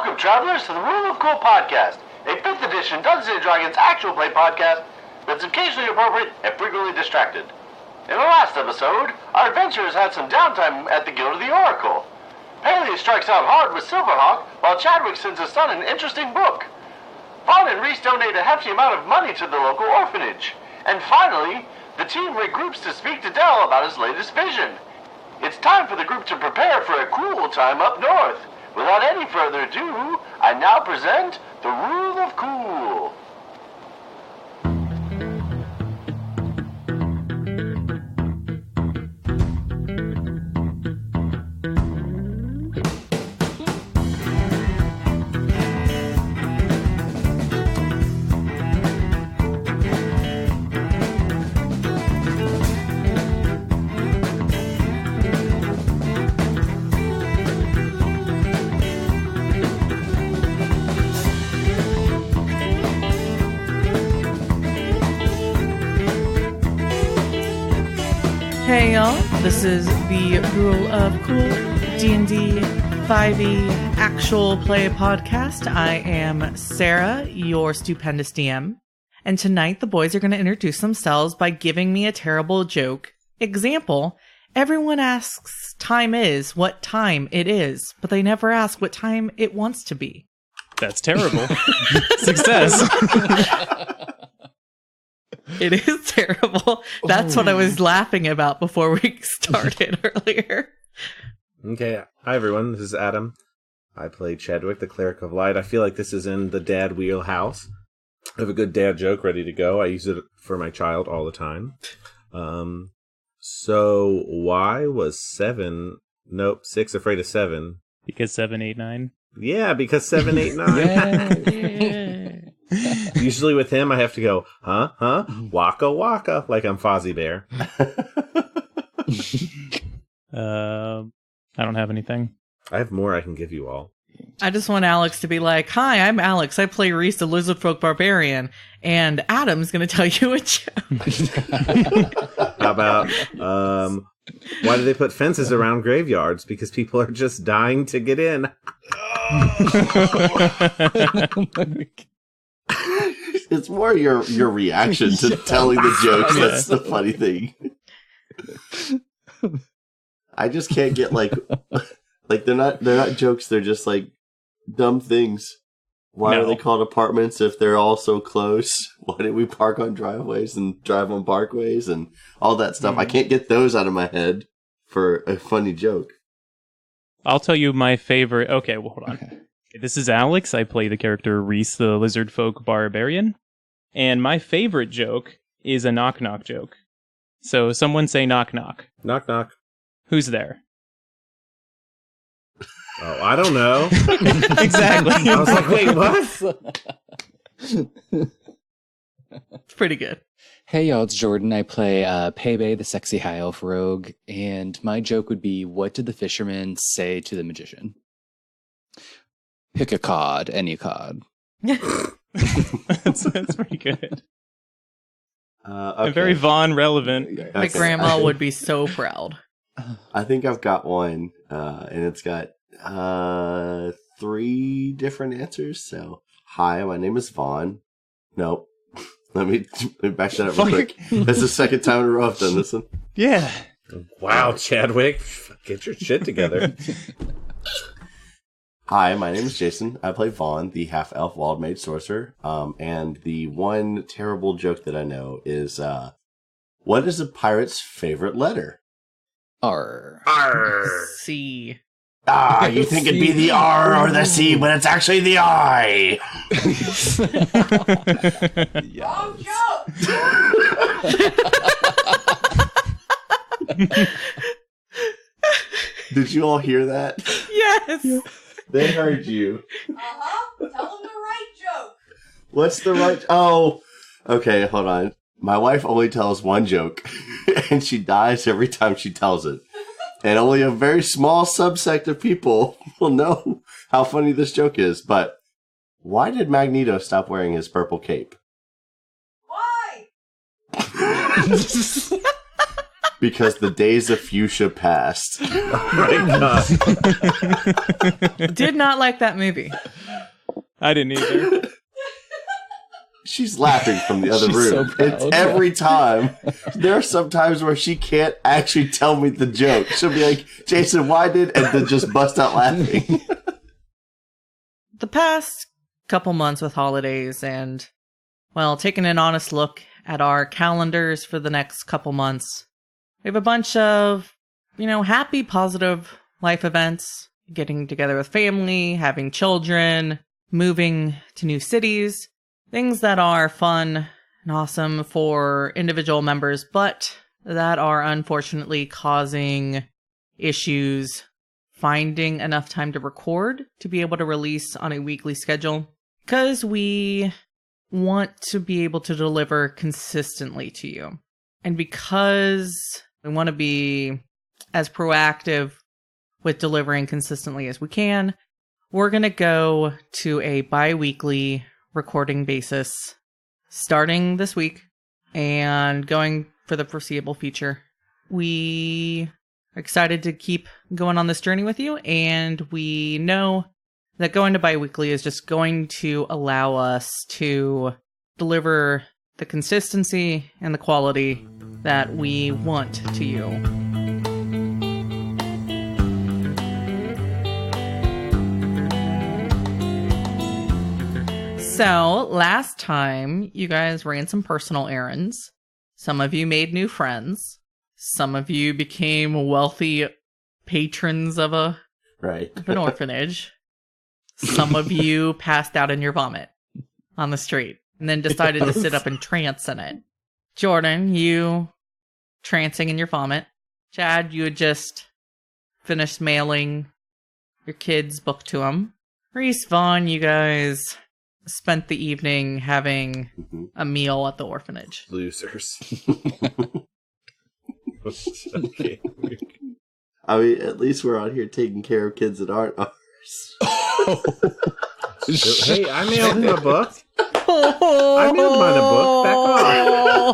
Welcome, travelers, to the Rule of Cool podcast, a 5th edition Dungeons & Dragons actual play podcast that's occasionally appropriate and frequently distracted. In the last episode, our adventurers had some downtime at the Guild of the Oracle. Paelias strikes out hard with Silverhawk, while Chadwick sends his son an interesting book. Vaan and Rhys donate a hefty amount of money to the local orphanage. And finally, the team regroups to speak to Dell about his latest vision. It's time for the group to prepare for a cool time up north. Without any further ado, I now present the Rule of Cool. Hey y'all, this is the Rule of Cool D&D 5e actual play podcast. I am Sarah, your stupendous DM, and tonight the boys are going to introduce themselves by giving me a terrible joke. Example, everyone asks what time it is, but they never ask what time it wants to be. That's terrible. Success. It is terrible. That's what I was laughing about before we started earlier. Okay, hi everyone, this is Adam. I play Chadwick, the Cleric of Light. I feel like this is in the dad wheelhouse. I have a good dad joke ready to go. I use it for my child all the time. So why was 6 afraid of 7? Because 7, 8, 9? Yeah, because 7, 8, 9. Yeah. Usually with him, I have to go, huh, waka waka, like I'm Fozzie Bear. I don't have anything. I have more I can give you all. I just want Alex to be like, hi, I'm Alex. I play Rhys, the Lizardfolk Barbarian. And Adam's going to tell you a joke. How about, why do they put fences around graveyards? Because people are just dying to get in. It's more your reaction to telling the jokes. That's the funny thing. I just can't get like they're not jokes. They're just like dumb things. Why are they called apartments if they're all so close? Why did we park on driveways and drive on parkways and all that stuff? I can't get those out of my head for a funny joke. I'll tell you my favorite. Okay, well, hold on. Okay, this is Alex. I play the character Rhys, the Lizardfolk Barbarian. And my favorite joke is a knock-knock joke. So someone say knock-knock. Knock-knock. Who's there? Oh, I don't know. Exactly. I was like, wait, what? It's pretty good. Hey y'all, it's Jordan. I play Pebe, the sexy high elf rogue, and my joke would be, what did the fisherman say to the magician? Pick a cod, any cod. that's pretty good. Okay. And very Vaan relevant. My grandma would be so proud. I think I've got one, and it's got 3 different answers. So, hi, my name is Vaan. Nope. Let me back that up real quick. That's the second time in a row I've done this one. Yeah. Wow, Chadwick. Get your shit together. Hi, my name is Jason. I play Vaan, the half-elf wild-mage sorcerer. And the one terrible joke that I know is, what is a pirate's favorite letter? R. Arr. C. Ah, you think it'd be the R or the C, but it's actually the I. Wrong joke! Did you all hear that? Yes! They heard you. Tell them the right joke. What's the right... Oh, okay, hold on. My wife only tells one joke, and she dies every time she tells it. And only a very small subsect of people will know how funny this joke is. But why did Magneto stop wearing his purple cape? Why? Because the days of fuchsia passed. Oh my god. Did not like that movie. I didn't either. She's laughing from the other She's room. so proud. It's every time. There are some times where she can't actually tell me the joke. She'll be like, Jason, why did... And then just bust out laughing. The past couple months with holidays and, well, taking an honest look at our calendars for the next couple months, we have a bunch of, happy, positive life events, getting together with family, having children, moving to new cities, things that are fun and awesome for individual members, but that are unfortunately causing issues finding enough time to record to be able to release on a weekly schedule, because we want to be able to deliver consistently to you. And because we want to be as proactive with delivering consistently as we can, we're going to go to a bi-weekly recording basis starting this week and going for the foreseeable future. We are excited to keep going on this journey with you, and we know that going to bi-weekly is just going to allow us to deliver the consistency and the quality that we want to you. So, last time, you guys ran some personal errands. Some of you made new friends. Some of you became wealthy patrons of an orphanage. Some of you passed out in your vomit on the street and then decided to sit up and trance in it. Jordan, you trancing in your vomit. Chad, you had just finished mailing your kid's book to him. Rhys, Vaan, you guys spent the evening having a meal at the orphanage. Losers. Okay. I mean, at least we're out here taking care of kids that aren't ours. Hey, I mailed him a book. I mailed mine a book. Back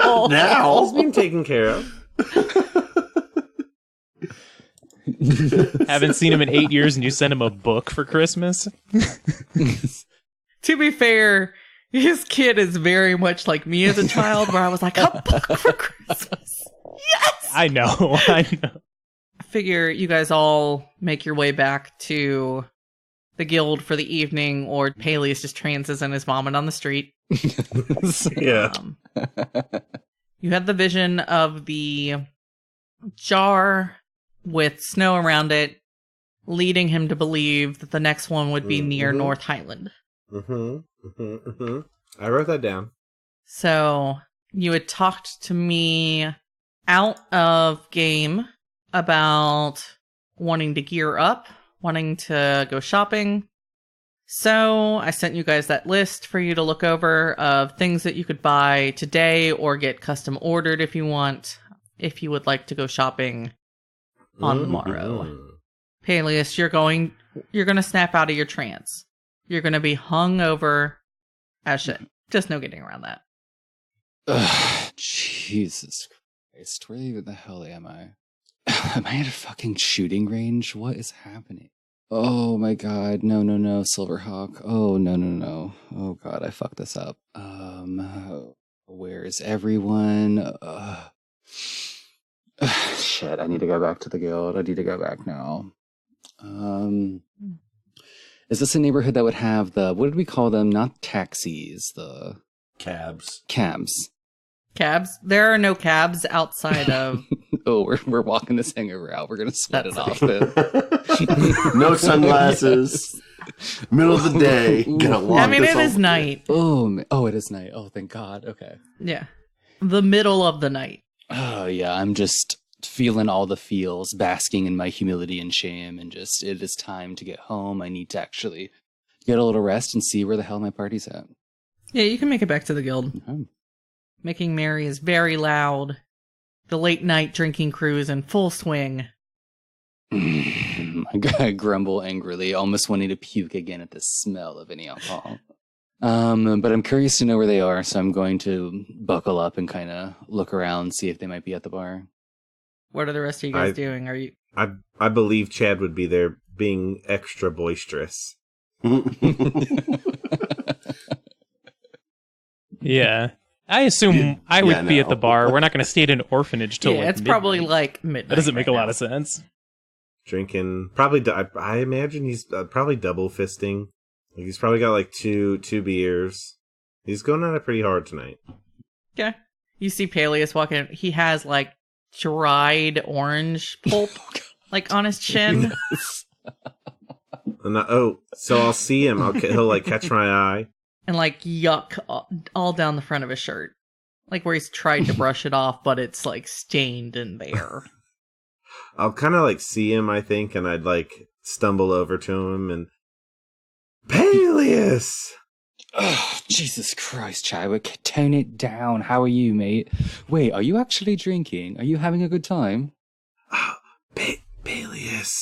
off. Now? He's being taken care of. Haven't seen him in 8 years and you sent him a book for Christmas? To be fair, his kid is very much like me as a child, where I was like, a book for Christmas. Yes! I know. I figure you guys all make your way back to the guild for the evening, or Paelias just trances in his vomit on the street. Yeah. You had the vision of the jar with snow around it, leading him to believe that the next one would be near North Highland. I wrote that down. So, you had talked to me out of game about wanting to gear up, wanting to go shopping. So, I sent you guys that list for you to look over of things that you could buy today or get custom ordered if you want, if you would like to go shopping on the morrow. Paelias, you're going to snap out of your trance. You're going to be hung over as shit. Just no getting around that. Ugh, Jesus Christ. Where even the hell am I? Am I at a fucking shooting range? What is happening? Oh my god. No, Silverhawk. Oh, no. Oh god, I fucked this up. Where is everyone? Shit, I need to go back to the guild. I need to go back now. Is this a neighborhood that would have the, what did we call them? Not taxis, the... Cabs. Cabs. There are no cabs outside of... Oh, we're walking this hangover out. We're going to split it off then. No sunglasses. Middle of the day. Gonna walk I mean, this it is night. Oh, it is night. Oh, thank God. Okay. Yeah. The middle of the night. Oh, yeah. I'm just feeling all the feels, basking in my humility and shame, and just, it is time to get home. I need to actually get a little rest and see where the hell my party's at. Yeah, you can make it back to the guild. Okay. Making merry is very loud. The late night drinking crew is in full swing. I grumble angrily, almost wanting to puke again at the smell of any alcohol. But I'm curious to know where they are, so I'm going to buckle up and kind of look around, see if they might be at the bar. What are the rest of you guys doing? Are you? I believe Chad would be there being extra boisterous. Yeah. I assume I would be at the bar. We're not going to stay at an orphanage till it's midnight. probably like midnight. That doesn't make a lot of sense. Drinking, probably. I imagine he's probably double fisting. Like he's probably got like two beers. He's going at it pretty hard tonight. Okay. You see Paelias walking in. He has like dried orange pulp like on his chin. So I'll see him. He'll like catch my eye. And like yuck all down the front of his shirt. Like where he's tried to brush it off, but it's like stained and there. I'll kind of like see him, I think, and I'd like stumble over to him and... Paelias! Oh, Jesus Christ, Chadwick. Tone it down. How are you, mate? Wait, are you actually drinking? Are you having a good time? Oh, Paelias.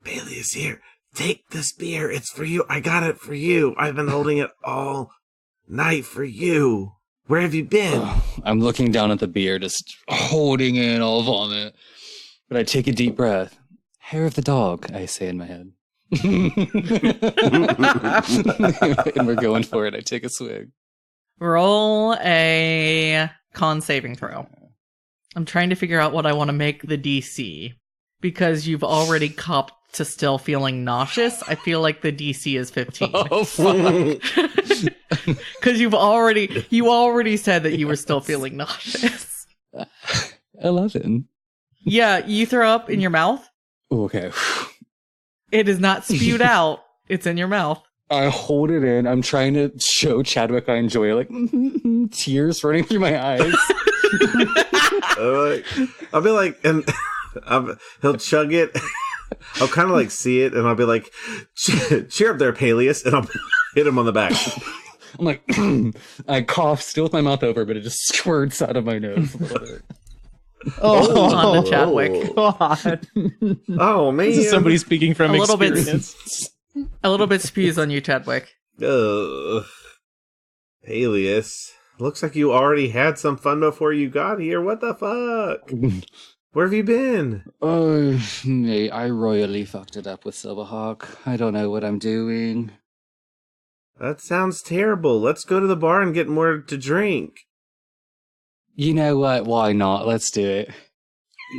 Paelias, here. Take this beer. It's for you. I got it for you. I've been holding it all night for you. Where have you been? Oh, I'm looking down at the beer, just holding in all vomit. But I take a deep breath. Hair of the dog, I say in my head. And we're going for it. I take a swig. Roll a con saving throw. I'm trying to figure out what I want to make the DC. Because you've already copped to still feeling nauseous, I feel like the DC is 15. Oh, fuck. Because you already said that you were still feeling nauseous. 11. Yeah, you throw up in your mouth. Okay. It is not spewed out. It's in your mouth. I hold it in. I'm trying to show Chadwick I enjoy it. Like, tears running through my eyes. I'll be like, and he'll chug it. I'll kind of like see it, and I'll be like, cheer up there, Paelias, and I'll hit him on the back. I'm like, I cough, still with my mouth over, but it just squirts out of my nose a little bit. On the Chadwick. God. Oh, man. This is somebody speaking from experience. A little bit spews on you, Chadwick. Ugh. Paelias, looks like you already had some fun before you got here. What the fuck? Where have you been? Oh, mate, I royally fucked it up with Silverhawk. I don't know what I'm doing. That sounds terrible. Let's go to the bar and get more to drink. You know what? Why not? Let's do it.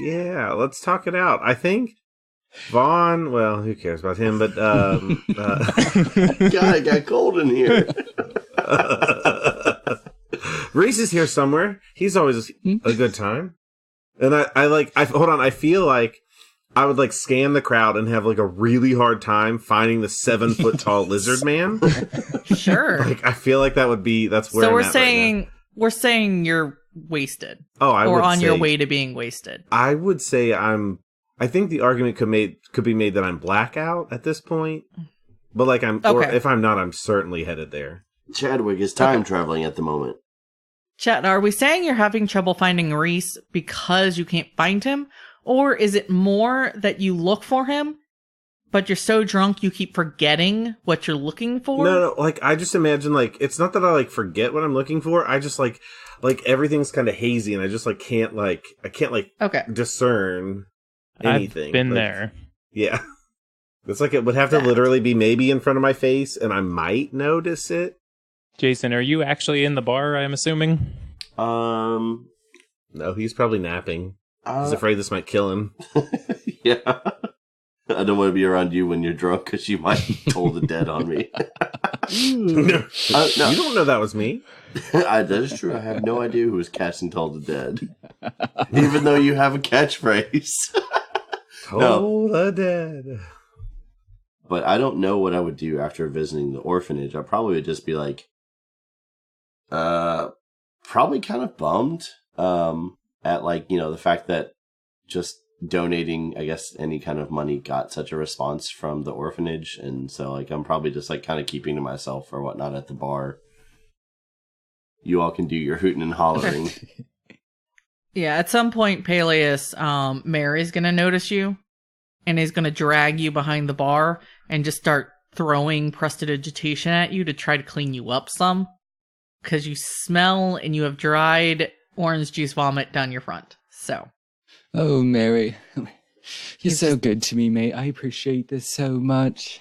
Yeah, let's talk it out. I think Vaan, well, who cares about him, but, God, it got cold in here. Rhys is here somewhere. He's always a good time. And I feel like I would like scan the crowd and have like a really hard time finding the 7 foot tall lizard man. Sure. Like, I feel like that's where so I'm we're at saying right now. we're saying you're wasted. Oh, I or would on say, your way to being wasted. I would say I think the argument could be made that I'm blackout at this point. But like or if I'm not, I'm certainly headed there. Chadwick is time traveling at the moment. Chat, are we saying you're having trouble finding Rhys because you can't find him? Or is it more that you look for him, but you're so drunk you keep forgetting what you're looking for? No, like, I just imagine, like, it's not that I, like, forget what I'm looking for. I just, like everything's kind of hazy, and I just, like, can't discern anything. I've been like, there. Yeah. It's like it would have to literally be maybe in front of my face, and I might notice it. Jason, are you actually in the bar, I'm assuming? No, he's probably napping. He's afraid this might kill him. Yeah. I don't want to be around you when you're drunk, because you might toll the dead on me. No. You don't know that was me. That is true. I have no idea who was casting Toll the Dead. Even though you have a catchphrase. Toll the Dead. But I don't know what I would do after visiting the orphanage. I probably would just be like, probably kind of bummed at, like, you know, the fact that just donating, I guess, any kind of money got such a response from the orphanage. And so, like, I'm probably just, like, kind of keeping to myself or whatnot at the bar. You all can do your hooting and hollering. Yeah, at some point, Paelias, Mary's gonna notice you, and is gonna drag you behind the bar and just start throwing prestidigitation at you to try to clean you up some. Because you smell and you have dried orange juice vomit down your front. So. Oh, Mary. You're so good to me, mate. I appreciate this so much.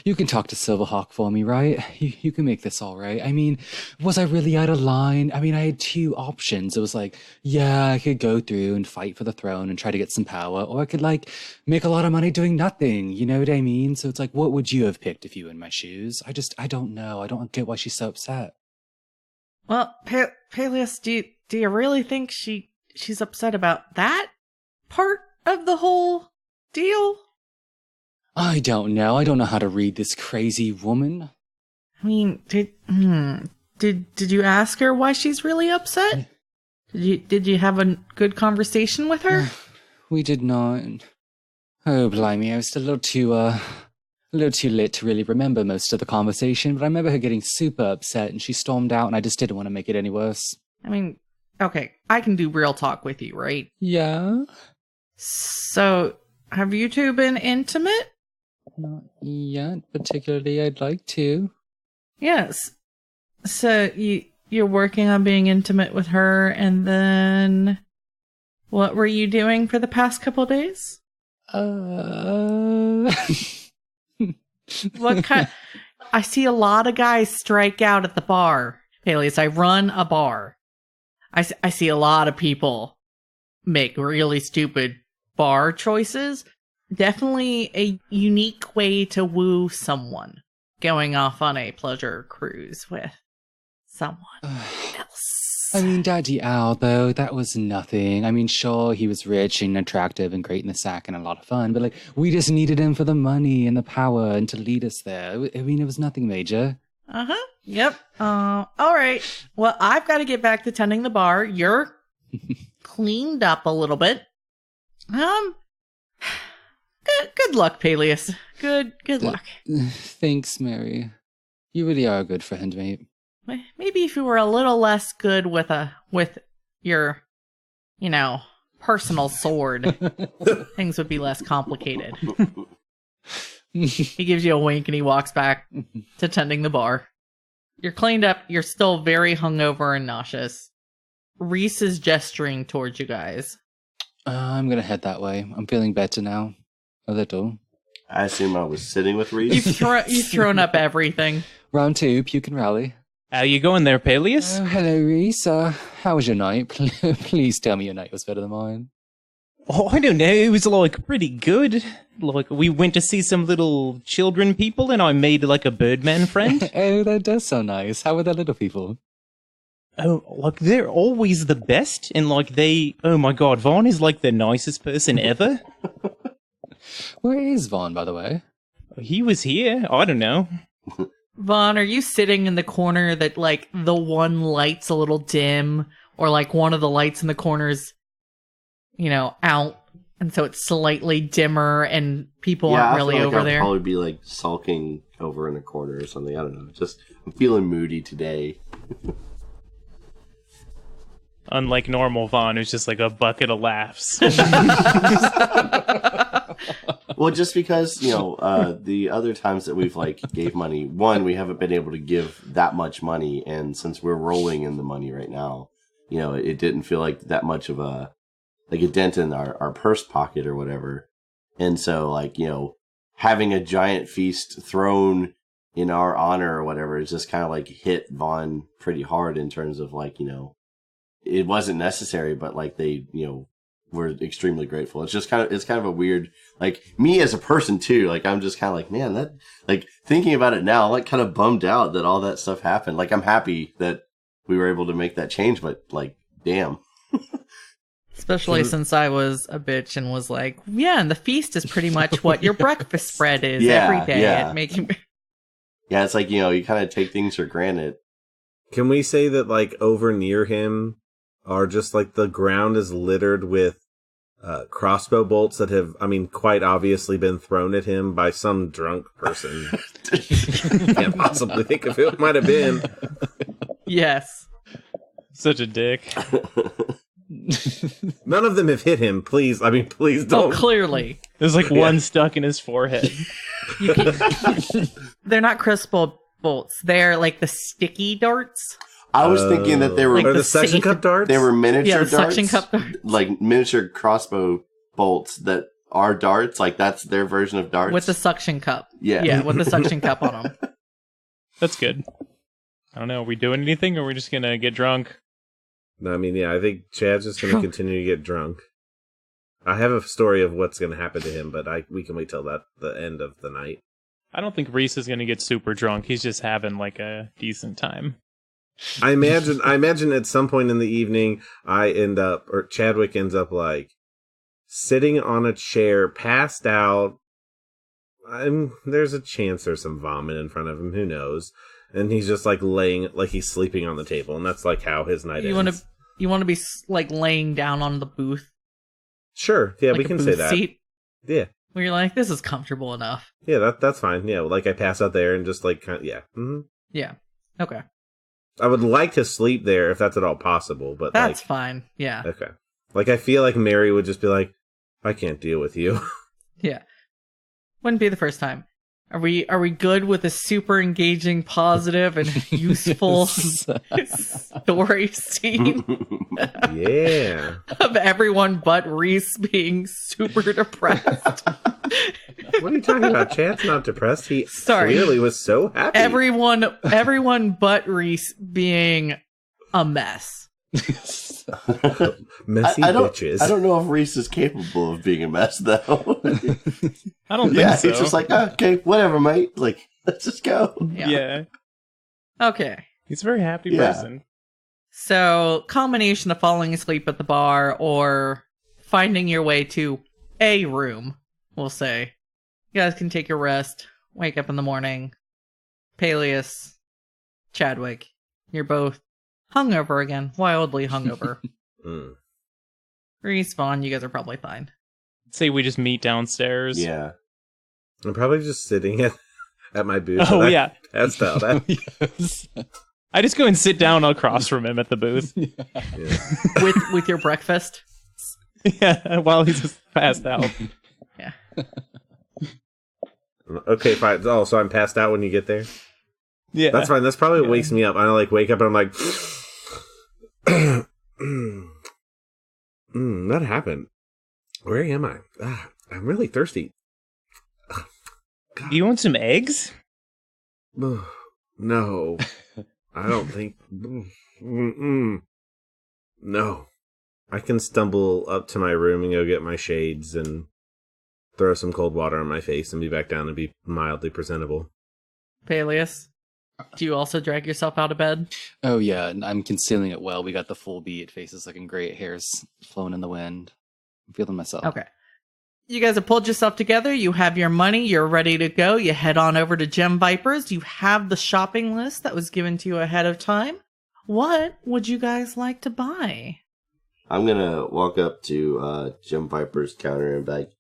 You can talk to Silverhawk for me, right? You can make this all right. I mean, was I really out of line? I mean, I had two options. It was like, yeah, I could go through and fight for the throne and try to get some power, or I could, like, make a lot of money doing nothing. You know what I mean? So it's like, what would you have picked if you were in my shoes? I don't know. I don't get why she's so upset. Well, Paelias, do you really think she's upset about that part of the whole deal? I don't know. I don't know how to read this crazy woman. I mean, did you ask her why she's really upset? Did you have a good conversation with her? We did not. Oh, blimey, I was still a little too lit to really remember most of the conversation, but I remember her getting super upset and she stormed out and I just didn't want to make it any worse. I mean, okay, I can do real talk with you, right? Yeah? So, have you two been intimate? Not yet, particularly. I'd like to. Yes. So, you're working on being intimate with her, and then what were you doing for the past couple days? What kind? I see a lot of guys strike out at the bar. Paelias, I run a bar. I see a lot of people make really stupid bar choices. Definitely a unique way to woo someone. Going off on a pleasure cruise with someone else. I mean, Daddy Al, though, that was nothing. I mean, sure, he was rich and attractive and great in the sack and a lot of fun, but, like, we just needed him for the money and the power and to lead us there. I mean, it was nothing major. Uh-huh. Yep. All right. Well, I've got to get back to tending the bar. You're cleaned up a little bit. Good luck, Paelias. Good luck. Thanks, Mary. You really are a good friend, mate. Maybe if you were a little less good with your, personal sword, things would be less complicated. He gives you a wink and he walks back to tending the bar. You're cleaned up. You're still very hungover and nauseous. Rhys is gesturing towards you guys. I'm gonna head that way. I'm feeling better now. A little. I assume I was sitting with Rhys. You've thrown up everything. Round 2, puke and rally. How you going there, Paelias? Oh, hello, Rhys. How was your night? Please tell me your night was better than mine. Oh, I don't know. It was, like, pretty good. Like, we went to see some little children people, and I made, like, a Birdman friend. Oh, that does sound nice. How were the little people? Oh, like, they're always the best, and, like, oh my god, Vaan is, like, the nicest person ever. Where is Vaan, by the way? He was here. I don't know. Vaan, are you sitting in the corner that, like, the one light's a little dim, or, like, one of the lights in the corner's, out, and so it's slightly dimmer, and people aren't really over there? I'll probably be, like, sulking over in a corner or something. I don't know. Just, I'm feeling moody today. Unlike normal Vaan, who's just, like, a bucket of laughs. Well, just because, the other times that we've, like, gave money, one, we haven't been able to give that much money, and since we're rolling in the money right now, it didn't feel like that much of a dent in our purse pocket or whatever. And so, like, having a giant feast thrown in our honor or whatever is just kind of, like, hit Vaan pretty hard in terms of, like, it wasn't necessary, but, like, they, we're extremely grateful. It's kind of a weird, like, me as a person too, like, I'm just kind of like, man, that, like, thinking about it now, I'm, like, kind of bummed out that all that stuff happened. Like, I'm happy that we were able to make that change, but, like, damn. Especially since I was a bitch and was like, yeah, and the feast is pretty much what your breakfast spread is every day. Yeah. Yeah, it's like, you kind of take things for granted. Can we say that, like, over near him are just, like, the ground is littered with crossbow bolts that have, quite obviously been thrown at him by some drunk person. Can't possibly think of who it might have been. Yes. Such a dick. None of them have hit him. Please don't. Oh, clearly. There's, like, one stuck in his forehead. They're not crossbow bolts. They're, like, the sticky darts. I was thinking that they were Like Or the the suction same- cup darts? they were miniature Yeah, the darts, suction cup darts. like miniature crossbow bolts that are darts. Like that's their version of darts with the suction cup. Yeah. Yeah, with the suction cup on them. That's good. I don't know. Are we doing anything, or are we just gonna get drunk? No, I mean, yeah, I think Chad's just going to continue to get drunk. I have a story of what's going to happen to him, but we can wait till the end of the night. I don't think Rhys is gonna get super drunk. He's just having like a decent time. I imagine at some point in the evening, Chadwick ends up like sitting on a chair, passed out. There's a chance there's some vomit in front of him. Who knows? And he's just like laying, like he's sleeping on the table, and that's like how his night ends. You want to be like laying down on the booth? Sure, yeah, like we a can booth say that. Seat, Yeah, where you're like, this is comfortable enough. yeah, that's fine. Yeah, like I pass out there and just like yeah. Mm-hmm. Yeah. Okay. I would like to sleep there if that's at all possible, but That's fine. Yeah. okay. Like I feel like Mary would just be like, I can't deal with you. Yeah. Wouldn't be the first time. Are we good with a super engaging, positive, and useful story scene Yeah. of everyone but Rhys being super depressed? What are you talking about? Chad's not depressed. He Sorry. clearly was so happy. Everyone but Rhys being a mess. Messy I don't, bitches. I don't know if Rhys is capable of being a mess, though. I don't think Yeah, so. he's just like, okay, whatever, mate. Like, let's just go. yeah. Okay. He's a very happy Yeah. person. So, combination of falling asleep at the bar or finding your way to a room, we'll say. You guys can take your rest, wake up in the morning. Paelias, Chadwick, you're both hungover again, wildly hungover. Rhys, Vaan, you guys are probably fine. Say we just meet downstairs. Yeah. I'm probably just sitting at my booth. Oh, and I yeah. passed out. Yes. I just go and sit down across from him at the booth. Yeah. With your breakfast. Yeah, while he's just passed out. Yeah. Okay, fine. Oh, so I'm passed out when you get there? Yeah. That's fine. That's probably what wakes me up. I like wake up and I'm like, that happened. Where am I? I'm really thirsty. Do you want some eggs? No, I don't think. No, I can stumble up to my room and go get my shades and throw some cold water on my face and be back down and be mildly presentable. Paelias, do you also drag yourself out of bed? Oh yeah, and I'm concealing it well. We got the full beat, faces looking great, hair's flowing in the wind. I'm feeling myself. Okay. You guys have pulled yourself together. You have your money. You're ready to go. You head on over to Gem Vipers. You have the shopping list that was given to you ahead of time. What would you guys like to buy? I'm gonna walk up to Gem Viper's counter and be like,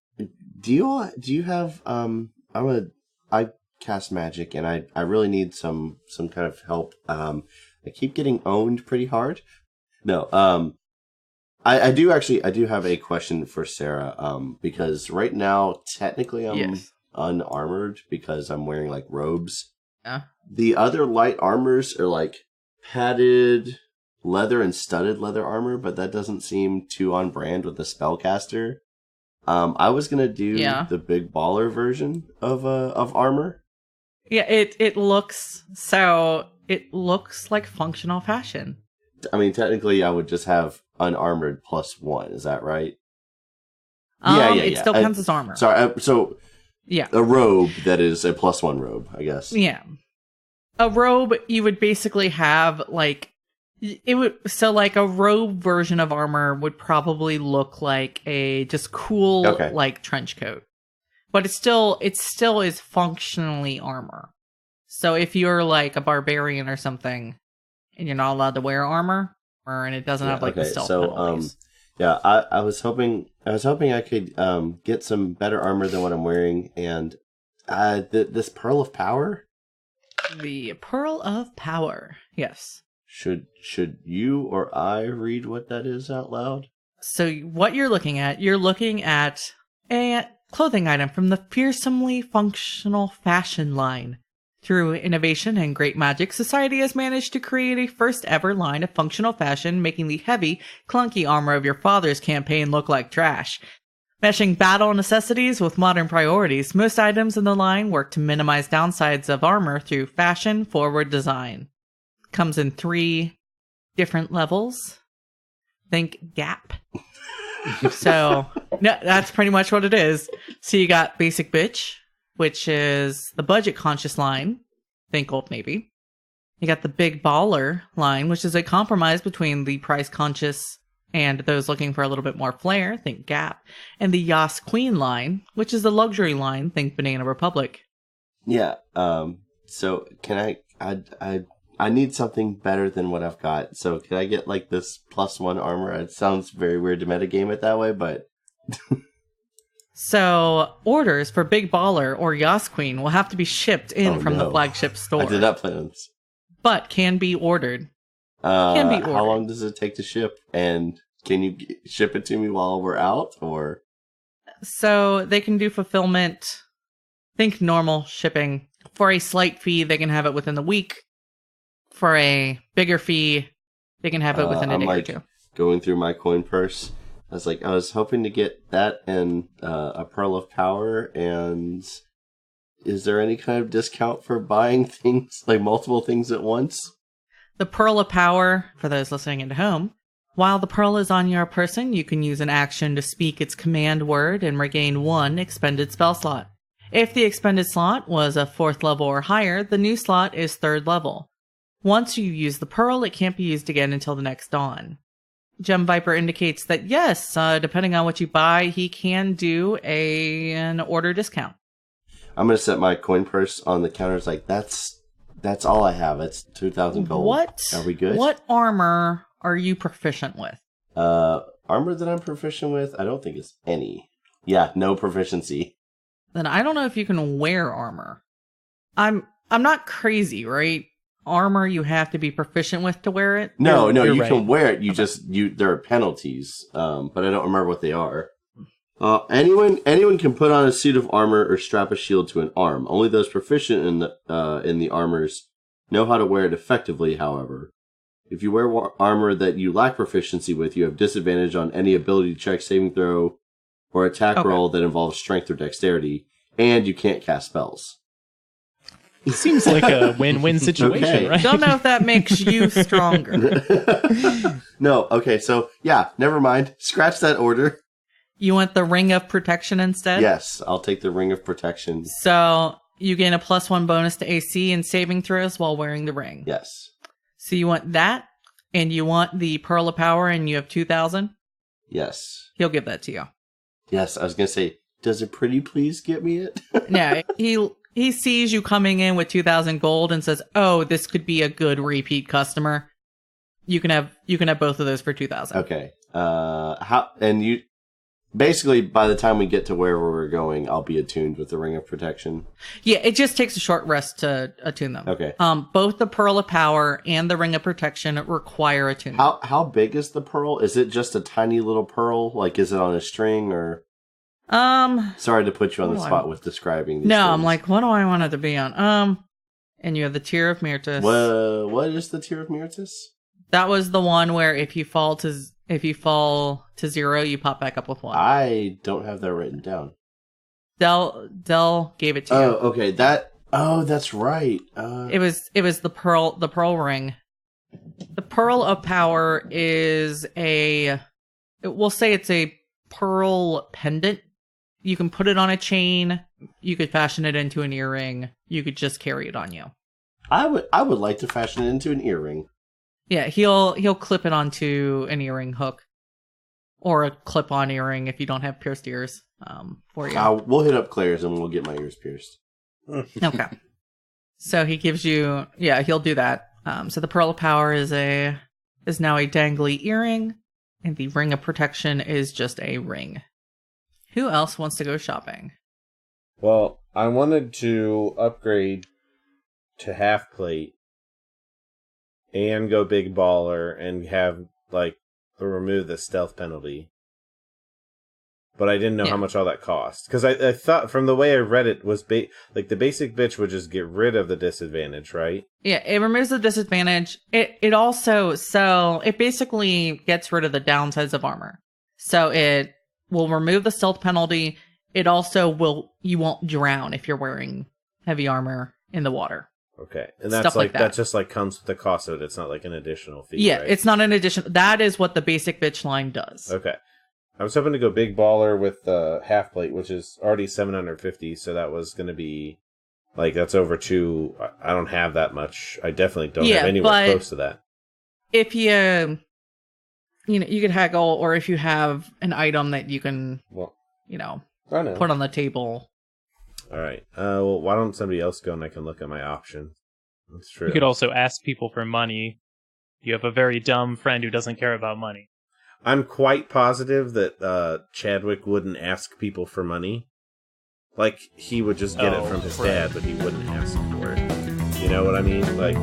do you have I cast magic and I really need some kind of help. I keep getting owned pretty hard. No, I do have a question for Sarah, because right now technically I'm unarmored because I'm wearing like robes. Yeah. The other light armors are like padded leather and studded leather armor, but that doesn't seem too on brand with a spellcaster. I was gonna do the big baller version of armor. Yeah, it looks like functional fashion. I mean, technically, I would just have unarmored +1. Is that right? It still counts as armor. Sorry. So yeah, a robe that is a +1 robe, I guess. Yeah, a robe you would basically have like it would. So like a robe version of armor would probably look like a just cool like trench coat, but it still is functionally armor. So if you're like a barbarian or something, and you're not allowed to wear armor, and it doesn't have like the stealth penalties. I was hoping I could get some better armor than what I'm wearing, and this Pearl of Power. The Pearl of Power, yes. Should you or I read what that is out loud? So what you're looking at a clothing item from the fearsomely functional fashion line. Through innovation and great magic, society has managed to create a first ever line of functional fashion, making the heavy, clunky armor of your father's campaign look like trash. Meshing battle necessities with modern priorities, most items in the line work to minimize downsides of armor through fashion-forward design. Comes in 3 different levels. Think Gap. So, no, that's pretty much what it is. So you got Basic Bitch, which is the budget-conscious line. Think Old Navy. You got the Big Baller line, which is a compromise between the price-conscious and those looking for a little bit more flair, think Gap, and the Yas Queen line, which is the luxury line, think Banana Republic. Yeah. So can I need something better than what I've got. So can I get like this +1 armor? It sounds very weird to metagame it that way, but So orders for Big Baller or Yas Queen will have to be shipped in from the flagship store. I did not plan on this. But can be ordered. How long does it take to ship? And can you ship it to me while we're out, or? So they can do fulfillment. Think normal shipping. For a slight fee, they can have it within the week. For a bigger fee, they can have it within a day or two. Going through my coin purse, I was hoping to get that and a Pearl of Power. And is there any kind of discount for buying things, like multiple things at once? The Pearl of Power, for those listening at home, while the pearl is on your person, you can use an action to speak its command word and regain 1 expended spell slot. If the expended slot was a 4th level or higher, the new slot is 3rd level. Once you use the pearl, it can't be used again until the next dawn. Gem Viper indicates that yes, depending on what you buy, he can do an order discount. I'm going to set my coin purse on the counter. It's like, that's all I have. It's 2,000 gold. What? Are we good? What armor are you proficient with? Armor that I'm proficient with? I don't think it's any. Yeah, no proficiency. Then I don't know if you can wear armor. I'm not crazy, right? Armor you have to be proficient with to wear it? No, you right. can wear it. There are penalties, but I don't remember what they are. Anyone can put on a suit of armor or strap a shield to an arm. Only those proficient in the armors know how to wear it effectively, however. If you wear armor that you lack proficiency with, you have disadvantage on any ability check, saving throw, or attack roll that involves strength or dexterity, and you can't cast spells. It seems like a win-win situation, right? Don't know if that makes you stronger. No, okay, so, yeah, never mind. Scratch that order. You want the Ring of Protection instead? Yes, I'll take the Ring of Protection. So, you gain a +1 bonus to AC and saving throws while wearing the ring. Yes. So you want that, and you want the Pearl of Power, and you have 2,000? Yes. He'll give that to you. Yes, I was going to say, does it pretty please get me it? Yeah, he sees you coming in with 2,000 gold and says, "Oh, this could be a good repeat customer. You can have both of those for 2,000." Okay. Basically, by the time we get to wherever we're going, I'll be attuned with the Ring of Protection. Yeah, it just takes a short rest to attune them. Okay. Both the Pearl of Power and the Ring of Protection require attunement. How big is the pearl? Is it just a tiny little pearl? Like, is it on a string or? Sorry to put you on the spot with describing these things. I'm like, what do I want it to be on? And you have the Tear of Myrtus. What is the Tear of Myrtus? That was the one where if you fall to 0, you pop back up with 1. I don't have that written down. Del gave it to you. Oh, okay. That's right. It was the pearl ring. The Pearl of Power is we'll say it's a pearl pendant. You can put it on a chain. You could fashion it into an earring. You could just carry it on you. I would like to fashion it into an earring. Yeah, he'll clip it onto an earring hook, or a clip-on earring if you don't have pierced ears. For you. We'll hit up Claire's and we'll get my ears pierced. Okay. So he gives you, he'll do that. So the Pearl of Power is now a dangly earring, and the Ring of Protection is just a ring. Who else wants to go shopping? Well, I wanted to upgrade to half plate and go big baller and have remove the stealth penalty. but I didn't know how much all that cost. Because I thought, from the way I read it, was like the basic bitch would just get rid of the disadvantage, right? Yeah, it removes the disadvantage. It also, so it basically gets rid of the downsides of armor. So it will remove the stealth penalty. It also you won't drown if you're wearing heavy armor in the water. Okay, and that's like that just like comes with the cost of it. It's not like an additional fee. Yeah, right? it's not an addition. That is what the basic bitch line does. Okay, I was hoping to go big baller with half plate, which is already 750. So that was going to be like that's over 2. I don't have that much. I definitely don't have anywhere close to that. If you you could haggle, or if you have an item that you can, put on the table. All right. Well, why don't somebody else go and I can look at my options? That's true. You could also ask people for money. You have a very dumb friend who doesn't care about money. I'm quite positive that Chadwick wouldn't ask people for money. Like, he would just get it from his dad, but he wouldn't ask for it. You know what I mean? Like...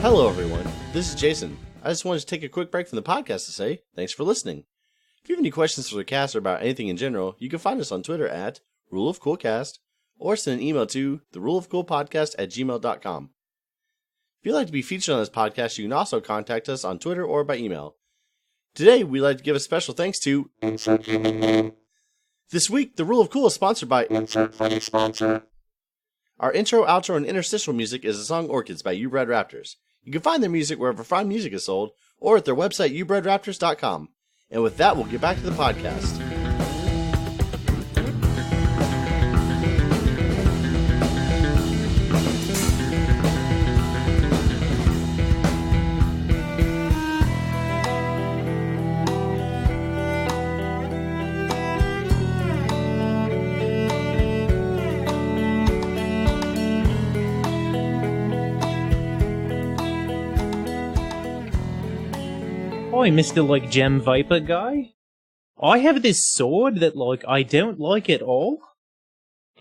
Hello, everyone. This is Jason. I just wanted to take a quick break from the podcast to say thanks for listening. If you have any questions for the cast or about anything in general, you can find us on Twitter at RuleOfCoolCast or send an email to theruleofcoolpodcast@gmail.com. If you'd like to be featured on this podcast, you can also contact us on Twitter or by email. Today, we'd like to give a special thanks to Insert Human Name. This week, The Rule of Cool is sponsored by Insert Funny Sponsor. Our intro, outro, and interstitial music is the song Orchids by You Bred Raptors. You can find their music wherever fine music is sold, or at their website, youbredraptors.com. And with that, we'll get back to the podcast. Hi, Mr. Gem Viper guy. I have this sword that, I don't like at all.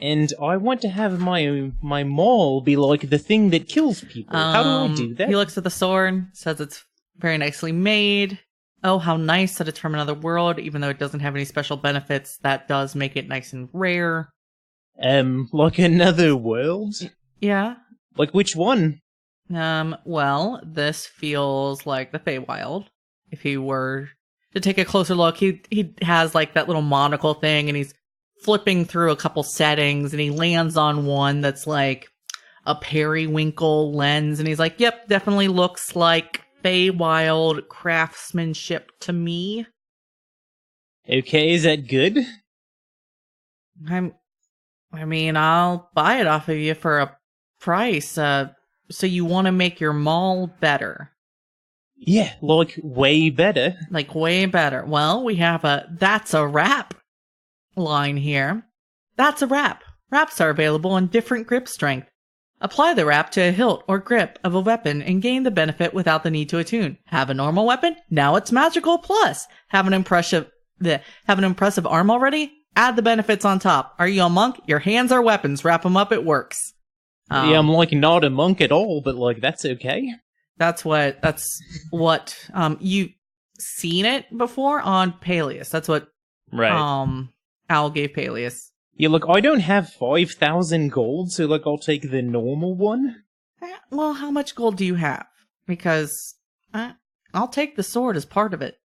And I want to have my maul be, the thing that kills people. How do I do that? He looks at the sword, says it's very nicely made. Oh, how nice that it's from another world, even though it doesn't have any special benefits. That does make it nice and rare. Like another world? Yeah. Like which one? Well, this feels like the Feywild. If he were to take a closer look, he has that little monocle thing, and he's flipping through a couple settings, and he lands on one that's like a periwinkle lens, and he's like, "Yep, definitely looks like Feywild craftsmanship to me." Okay, is that good? I mean, I'll buy it off of you for a price. So you want to make your maul better? Yeah, way better. Way better. Well, we have That's a Wrap line here. That's a Wrap. Wraps are available in different grip strength. Apply the wrap to a hilt or grip of a weapon and gain the benefit without the need to attune. Have a normal weapon? Now it's magical plus. Have an impressive arm already? Add the benefits on top. Are you a monk? Your hands are weapons. Wrap them up, it works. Yeah, I'm not a monk at all, but that's okay. That's what you've seen it before on Paelias. That's what Al gave Paelias. Yeah, I don't have 5,000 gold, so I'll take the normal one. Well, how much gold do you have? Because I'll take the sword as part of it.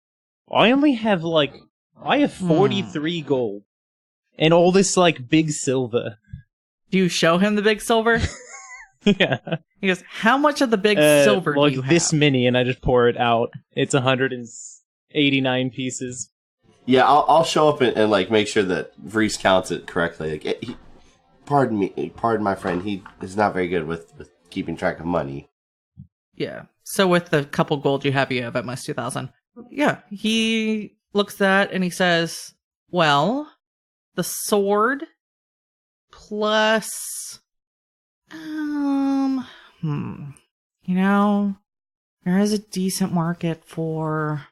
I only have I have 43 gold. And all this big silver. Do you show him the big silver? Yeah. He goes, how much of the big silver do you have? This many, and I just pour it out. It's 189 pieces. Yeah, I'll show up and make sure that Rhys counts it correctly. Pardon my friend, he is not very good with keeping track of money. Yeah, so with the couple gold you have at most 2,000. Yeah, he looks at it and he says, well, the sword plus You know, there is a decent market for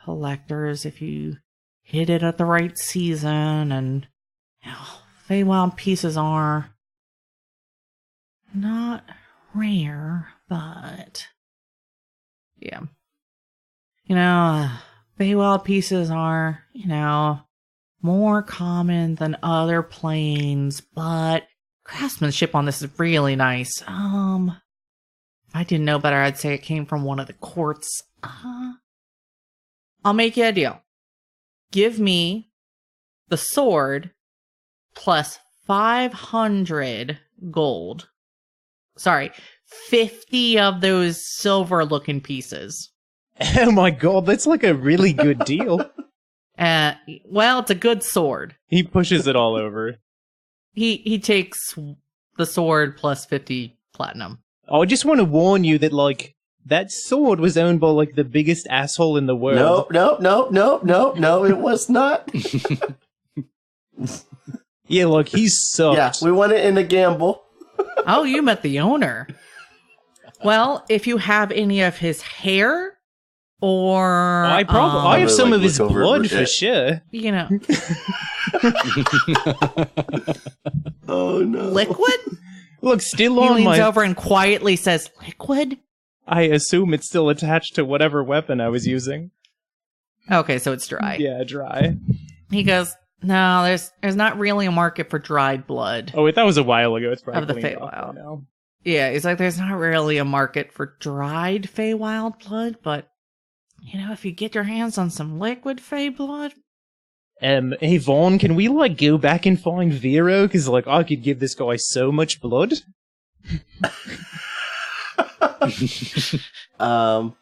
collectors if you hit it at the right season, and Feywild pieces are not rare, but yeah. Feywild pieces are, more common than other planes, but craftsmanship on this is really nice. If I didn't know better, I'd say it came from one of the courts. I'll make you a deal. Give me the sword plus 500 gold. Sorry, 50 of those silver-looking pieces. Oh my god, that's like a really good deal. Well, it's a good sword. He pushes it all over. He takes the sword plus 50 platinum. Oh, I just want to warn you that, like, that sword was owned by, like, the biggest asshole in the world. No, it was not. Yeah, look, he's sucked. Yeah, we won it in a gamble. Oh, you met the owner. Well, if you have any of his hair, or... I have some of his blood for sure. Oh, no. Liquid? Look, still He on leans my... over and quietly says, liquid? I assume it's still attached to whatever weapon I was using. Okay, so it's dry. Yeah, dry. He goes, no, there's not really a market for dried blood. Oh, wait, that was a while ago. It's probably Of the cleaned off Feywild. by now. Yeah, he's like, there's not really a market for dried Feywild blood, but, if you get your hands on some liquid Fey blood... Hey, Vaan, can we, like, go back and find Vero? Because, like, I could give this guy so much blood. I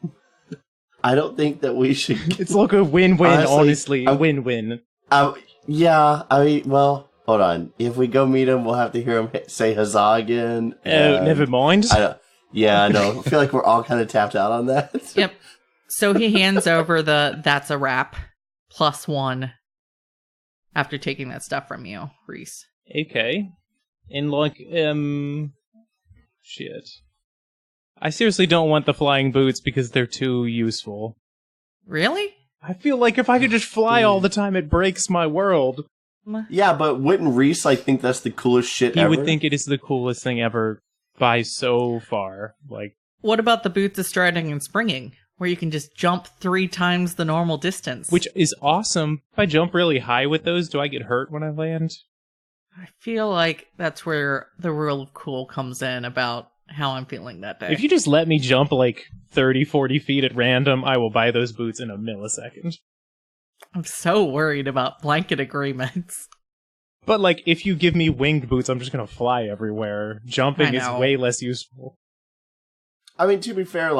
don't think that we should... It's like a win-win, honestly. A win-win. Yeah, I mean, well, hold on. If we go meet him, we'll have to hear him say huzzah again. Oh, never mind. I know. I feel like we're all kind of tapped out on that. Yep. So he hands over that's a wrap +1 after taking that stuff from you, Rhys. Okay. And, like, shit. I seriously don't want the flying boots because they're too useful. Really? I feel like if I could just fly all the time, it breaks my world. Yeah, but wouldn't Rhys, think that's the coolest shit ever? He would think it is the coolest thing ever by so far. Like, what about the boots of striding and springing, where you can just jump 3 times the normal distance? Which is awesome. If I jump really high with those, do I get hurt when I land? I feel like that's where the rule of cool comes in about how I'm feeling that day. If you just let me jump like 30, 40 feet at random, I will buy those boots in a millisecond. I'm so worried about blanket agreements. But, like, if you give me winged boots, I'm just gonna fly everywhere. Jumping is way less useful. I mean, to be fair,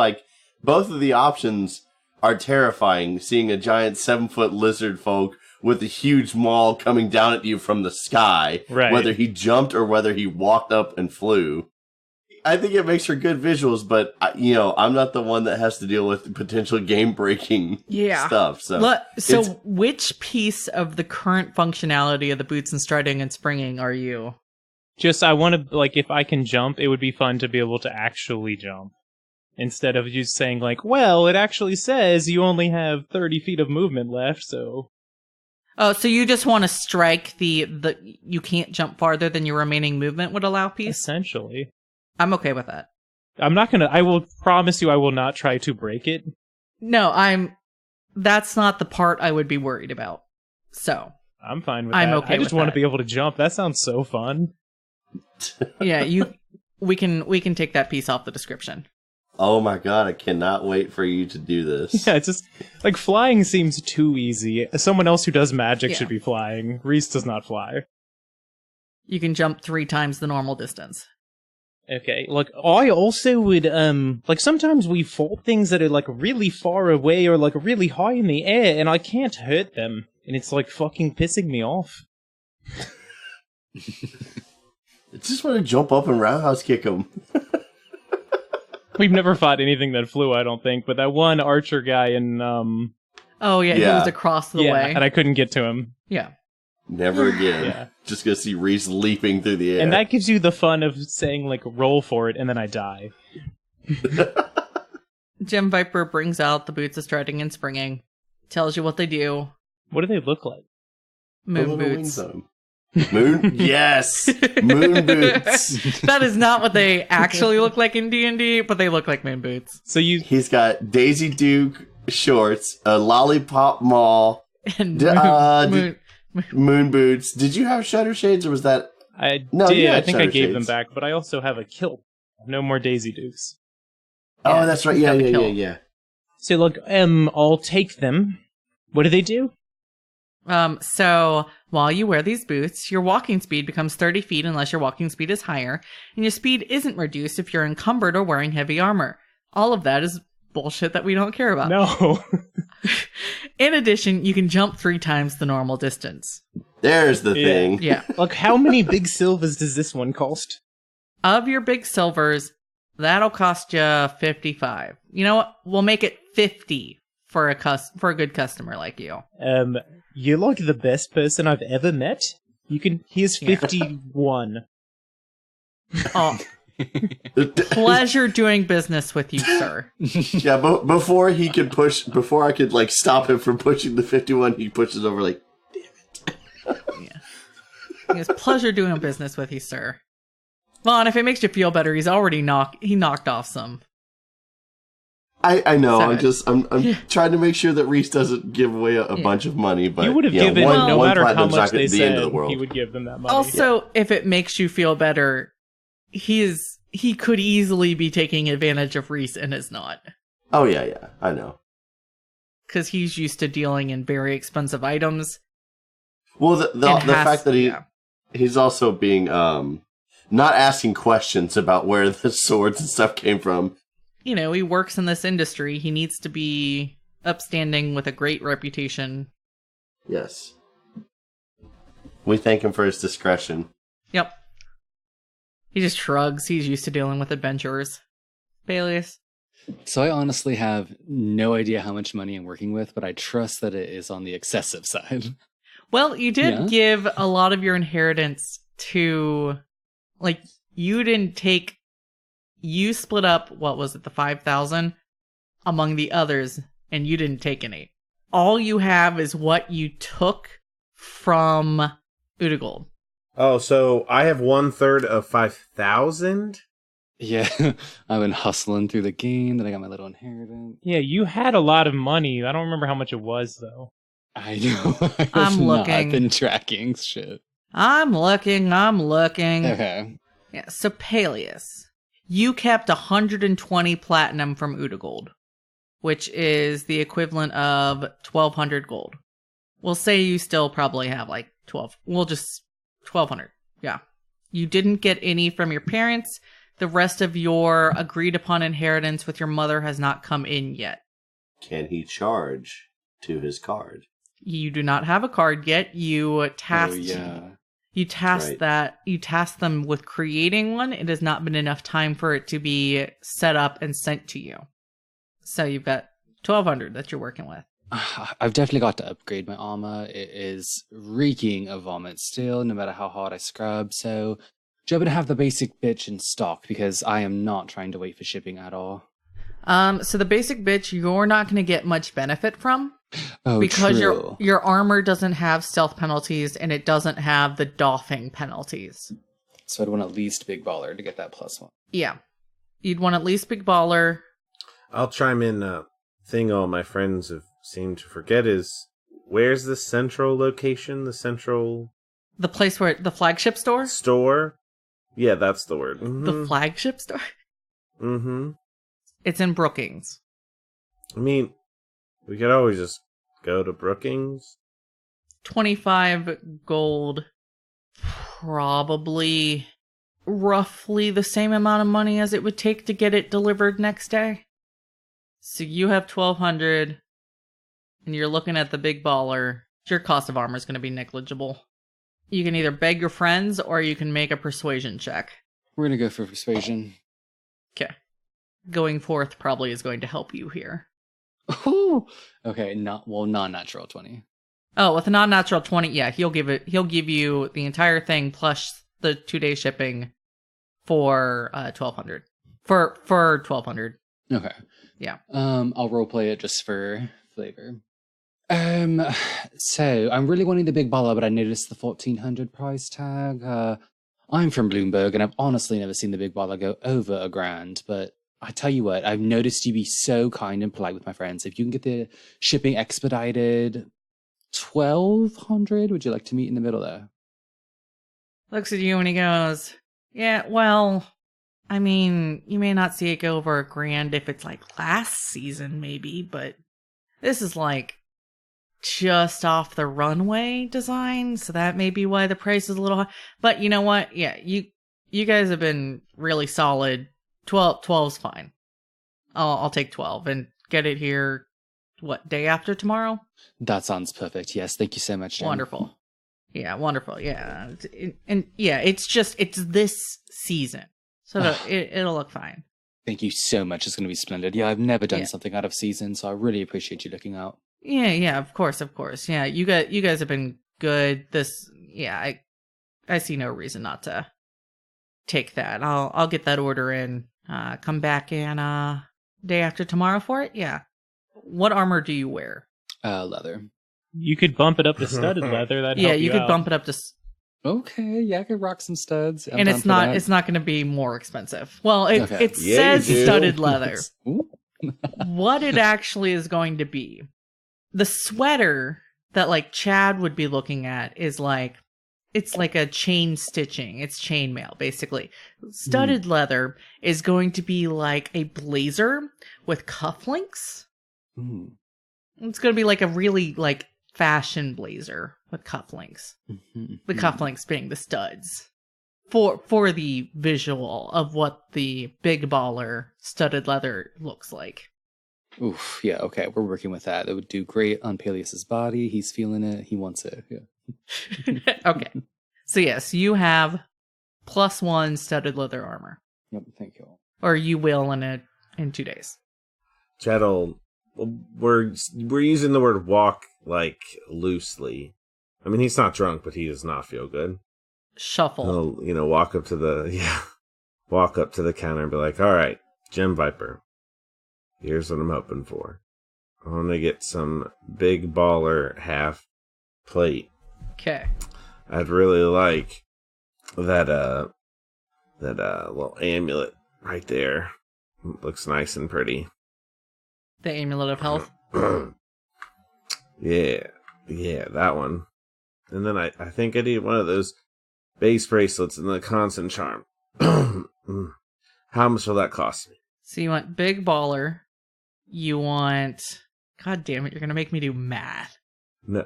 both of the options are terrifying. Seeing a giant 7-foot Lizardfolk with a huge maul coming down at you from the sky. Right. Whether he jumped or whether he walked up and flew. I think it makes for good visuals, but, I'm not the one that has to deal with potential game-breaking stuff. So which piece of the current functionality of the boots and striding and springing are you? Just, I want to, if I can jump, it would be fun to be able to actually jump. Instead of just saying, well, it actually says you only have 30 feet of movement left, so... Oh, so you just want to strike the you can't jump farther than your remaining movement would allow piece? Essentially. I'm okay with that. I will promise you I will not try to break it. No, that's not the part I would be worried about. So. I'm fine with that. Okay I just want to be able to jump. That sounds so fun. Yeah, we can take that piece off the description. Oh my god, I cannot wait for you to do this. Yeah, it's just, flying seems too easy. Someone else who does magic should be flying. Rhys does not fly. You can jump 3 times the normal distance. Okay, I also would, sometimes we fought things that are, really far away or, really high in the air, and I can't hurt them, and it's, fucking pissing me off. I just want to jump up and roundhouse kick them. We've never fought anything that flew, I don't think, but that one archer guy in, Oh, yeah, he was across the way. and I couldn't get to him. Yeah. Never again. Yeah. just gonna see Rhys leaping through the air. And that gives you the fun of saying, like, roll for it, and then I die. Gem Viper brings out the boots of strutting and springing, tells you what they do. What do they look like? Moon boots. Moon? Yes! Moon boots. That is not what they actually look like in D&D, but they look like moon boots. So He's got Daisy Duke shorts, a lollipop mall, And moon boots. Did you have shutter shades, or was that... I No, you did. had I think I shutter gave them shades. back, but I also have a kilt. No more Daisy Dukes. Oh, that's right. he's Yeah, got the yeah, yeah, kilt. yeah. So look, I'll take them. What do they do? So while you wear these boots, your walking speed becomes 30 feet unless your walking speed is higher, and your speed isn't reduced if you're encumbered or wearing heavy armor. All of that is bullshit that we don't care about. No. In addition, you can jump 3 times the normal distance. There's the thing. Yeah. Look, how many big silvers does this one cost? Of your big silvers, that'll cost you 55. You know what? We'll make it 50 for a good customer like you. You're like the best person I've ever met. Here's 51. Oh, pleasure doing business with you, sir. Yeah, but before I could like stop him from pushing the 51, he pushes over like, Yeah. It's pleasure doing business with you, sir. Vaan, if it makes you feel better, he's already knocked off some. I know. So- I'm trying to make sure that Rhys doesn't give away a bunch of money. But You would have yeah, given, one no matter how platinum's much not they the end of said, the world. he would give them that money. Also, if it makes you feel better, he could easily be taking advantage of Rhys and is not. Oh yeah, I know. Because he's used to dealing in very expensive items. Well, the and has- fact that yeah. he's also being not asking questions about where the swords and stuff came from. You know, he works in this industry. He needs to be upstanding with a great reputation. Yes. We thank him for his discretion. Yep. He just shrugs. He's used to dealing with adventurers. Paelias? So I honestly have no idea how much money I'm working with, but I trust that it is on the excessive side. Well, you did Yeah. give a lot of your inheritance to... Like, you split up, what was it, the 5,000 among the others, and you didn't take any. All you have is what you took from Udagold. Oh, so I have 1/3 of 5,000? Yeah, I've been hustling through the game, then I got my little inheritance. Yeah, you had a lot of money. I don't remember how much it was, though. I know. I have I'm not looking. been tracking shit. I'm looking. Okay. Yeah, so Paelias, you kept 120 platinum from Udagold, which is the equivalent of 1,200 gold. We'll say you still probably have like 1,200. Yeah. You didn't get any from your parents. The rest of your agreed upon inheritance with your mother has not come in yet. Can he charge to his card? You do not have a card yet. You tasked You tasked Right. You tasked them with creating one. It has not been enough time for it to be set up and sent to you. So you've got 1,200 that you're working with. I've definitely got to upgrade my armor. It is reeking of vomit still, no matter how hard I scrub. So, do you happen to have the basic bitch in stock? Because I am not trying to wait for shipping at all. So the basic bitch you're not going to get much benefit from Oh, because true. your armor doesn't have stealth penalties and it doesn't have the doffing penalties. So I'd want at least Big Baller to get that +1. Yeah, you'd want at least Big Baller. I'll chime in. Thing all my friends have seemed to forget is, where's the central location? The central The place where the flagship store. store? Yeah, that's the word. The flagship store. Mm-hmm. It's in Brookings. I mean, we could always just go to Brookings. 25 gold, probably roughly the same amount of money as it would take to get it delivered next day. So you have 1,200, and you're looking at the Big Baller. Your cost of armor is going to be negligible. You can either beg your friends, or you can make a persuasion check. We're going to go for persuasion. Okay. Going forth probably is going to help you here. Ooh. Okay, non-natural 20. Oh, with a non-natural 20, yeah, he'll give you the entire thing plus the 2-day shipping for 1,200. For 1,200. Okay. Yeah. I'll roleplay it just for flavor. So I'm really wanting the big baller, but I noticed the 1,400 price tag. I'm from Bloomberg, and I've honestly never seen the big baller go over $1,000. But I tell you what, I've noticed you be so kind and polite with my friends. If you can get the shipping expedited, 1,200. Would you like to meet in the middle there? Looks at you and he goes, yeah, well, I mean, you may not see it go over $1,000 if it's like last season, maybe, but this is like just off the runway design, so that may be why the price is a little high. But you know what? Yeah, you guys have been really solid. 12's fine. I'll take 12 and get it here. What, day after tomorrow? That sounds perfect. Yes, thank you so much, Jen. Wonderful. Yeah, wonderful. Yeah, and yeah, it's this season, so it'll look fine. Thank you so much. It's going to be splendid. Yeah, I've never done something out of season, so I really appreciate you looking out. Yeah, of course. Yeah, you guys have been good. I see no reason not to take that. I'll get that order in. Come back in day after tomorrow for it. Yeah. What armor do you wear? Leather. You could bump it up to studded leather. That'd help you could out. bump it up to. Okay, yeah, I could rock some studs. And it's not going to be more expensive. Well, it says studded leather. What it actually is going to be, the sweater that like Chad would be looking at is like, it's like a chain stitching. It's chainmail, basically. Studded leather is going to be like a blazer with cufflinks. It's going to be like a really like fashion blazer with cufflinks. The cufflinks being the studs. For the visual of what the big baller studded leather looks like. Oof, yeah, okay, we're working with that. It would do great on Paelias' body. He's feeling it. He wants it, yeah. Okay. So yes, you have +1 studded leather armor. Yep, thank you. Or you will in 2 days. Chat'll, we're using the word walk like loosely. I mean, he's not drunk, but he does not feel good. Shuffle. He'll, walk up to the counter and be like, all right, Gem Viper, here's what I'm hoping for. I want to get some big baller half plate. Okay. I'd really like that little amulet right there. It looks nice and pretty. The amulet of health? Yeah, that one. And then I think I need one of those base bracelets and the constant charm. How much will that cost me? So you want big baller. You want... God damn it, you're going to make me do math. No.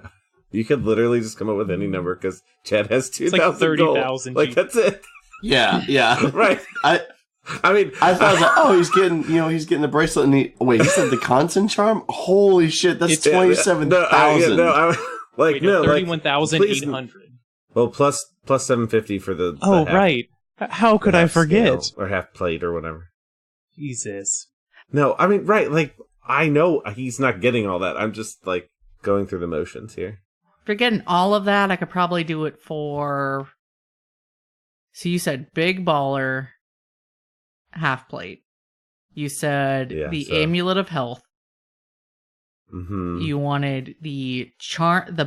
You could literally just come up with any number because Chad has 2,000 like 30,000. Like, that's it. Yeah. Right. I mean, I thought I was like, oh, he's getting the bracelet, and he said the constant charm. Holy shit, that's 27,000. Wait, 31,800. Well, plus 750 for the. Oh, the half, right. How could I forget? Scale, or half plate or whatever. Jesus. No, I mean, right. Like, I know he's not getting all that. I'm just like going through the motions here. If you're getting all of that, I could probably do it for. So you said big baller. Half plate. You said amulet of health. Mm-hmm. You wanted the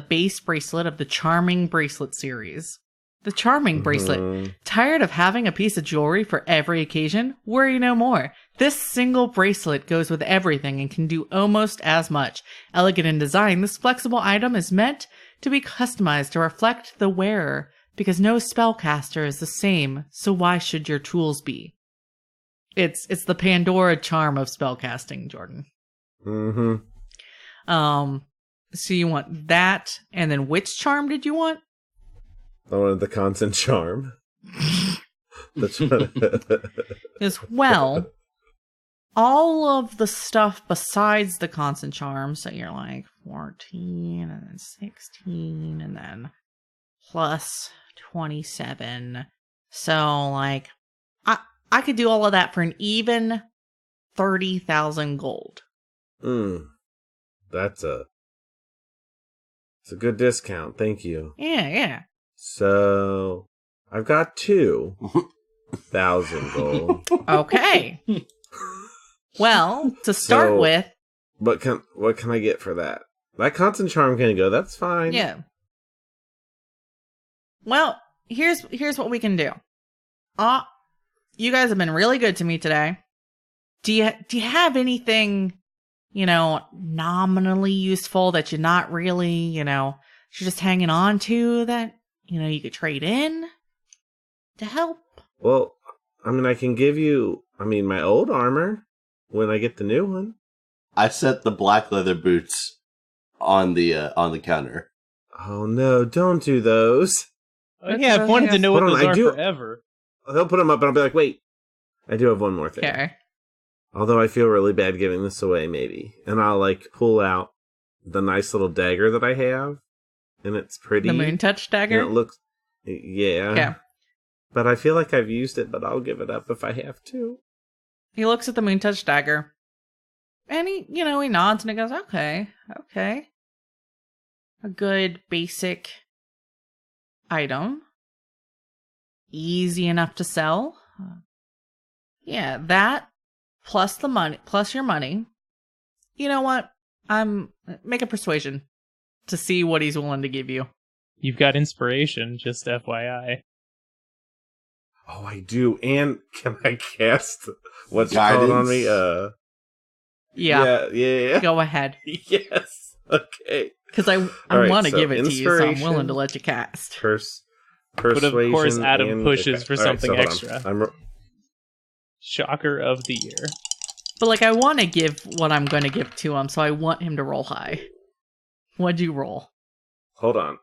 base bracelet of the charming bracelet series. The charming bracelet. Tired of having a piece of jewelry for every occasion? Worry no more. This single bracelet goes with everything and can do almost as much. Elegant in design, this flexible item is meant to be customized to reflect the wearer, because no spellcaster is the same, so why should your tools be? It's the Pandora charm of spellcasting, Jordan. Mm-hmm. So you want that, and then which charm did you want? I wanted the constant charm. As well, all of the stuff besides the constant charm, so you're like 14, and then 16, and then plus 27. So, like, I could do all of that for an even 30,000 gold. That's It's a good discount. Thank you. Yeah. So I've got 2,000 gold. Okay. Well, to start with, what can I get for that? That constant charm can go. That's fine. yeah. Well, here's what we can do. You guys have been really good to me today. Do you have anything, nominally useful that you're not really, you're just hanging on to that, you could trade in to help? Well, I can give you, my old armor when I get the new one. I set the black leather boots on the counter. Oh no, don't do those. Yeah, I've wanted to know what those are forever. He'll put them up and I'll be like, wait, I do have one more thing. Okay. Although I feel really bad giving this away, maybe. And I'll, pull out the nice little dagger that I have. And it's pretty. The moon touch dagger? And it looks. Yeah. Okay. But I feel like I've used it, but I'll give it up if I have to. He looks at the moon touch dagger. And he nods and he goes, okay. A good basic item. Easy enough to sell. Yeah, that plus the money, plus your money. You know what? Make a persuasion to see what he's willing to give you. You've got inspiration, just FYI. Oh, I do. And can I cast what's called on me? Yeah. Go ahead. Yes. Okay. Because I want to give it to you, so I'm willing to let you cast. But of course, Adam pushes for something extra. I'm Shocker of the year. But I want to give what I'm going to give to him, so I want him to roll high. What'd you roll? Hold on.